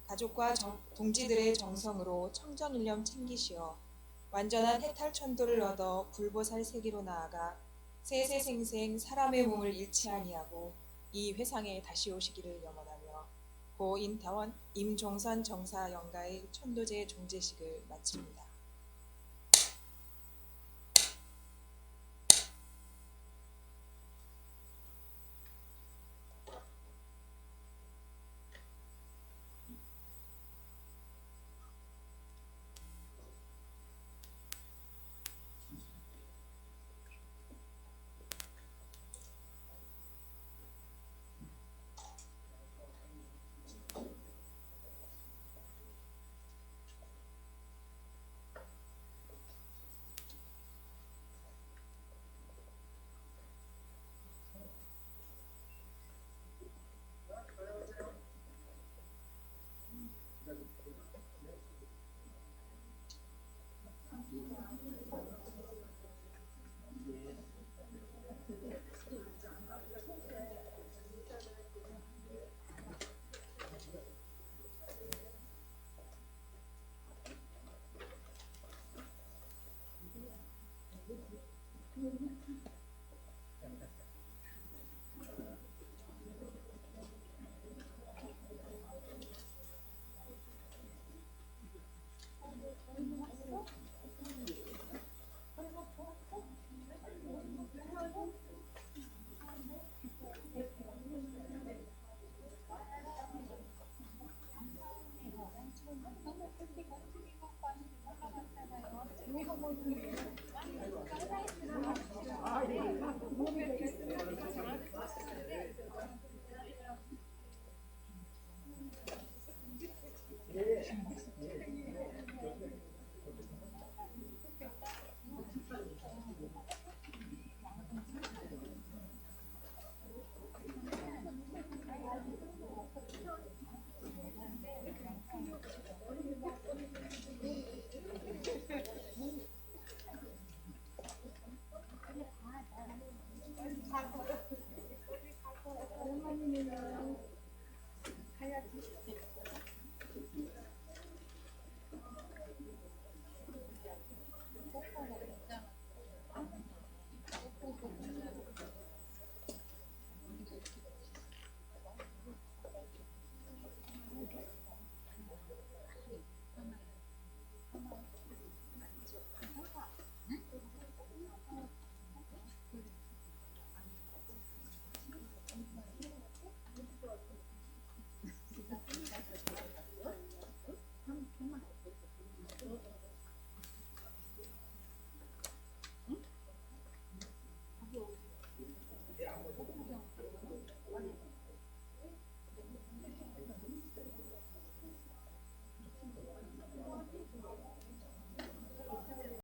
가족과 동지들의 정성으로 청정일념 챙기시어 완전한 해탈천도를 얻어 불보살 세계로 나아가 세세생생 사람의 몸을 잃지 아니하고 이 회상에 다시 오시기를 염원하며 고 인타원 임종선 정사 영가의 천도제 종제식을 마칩니다.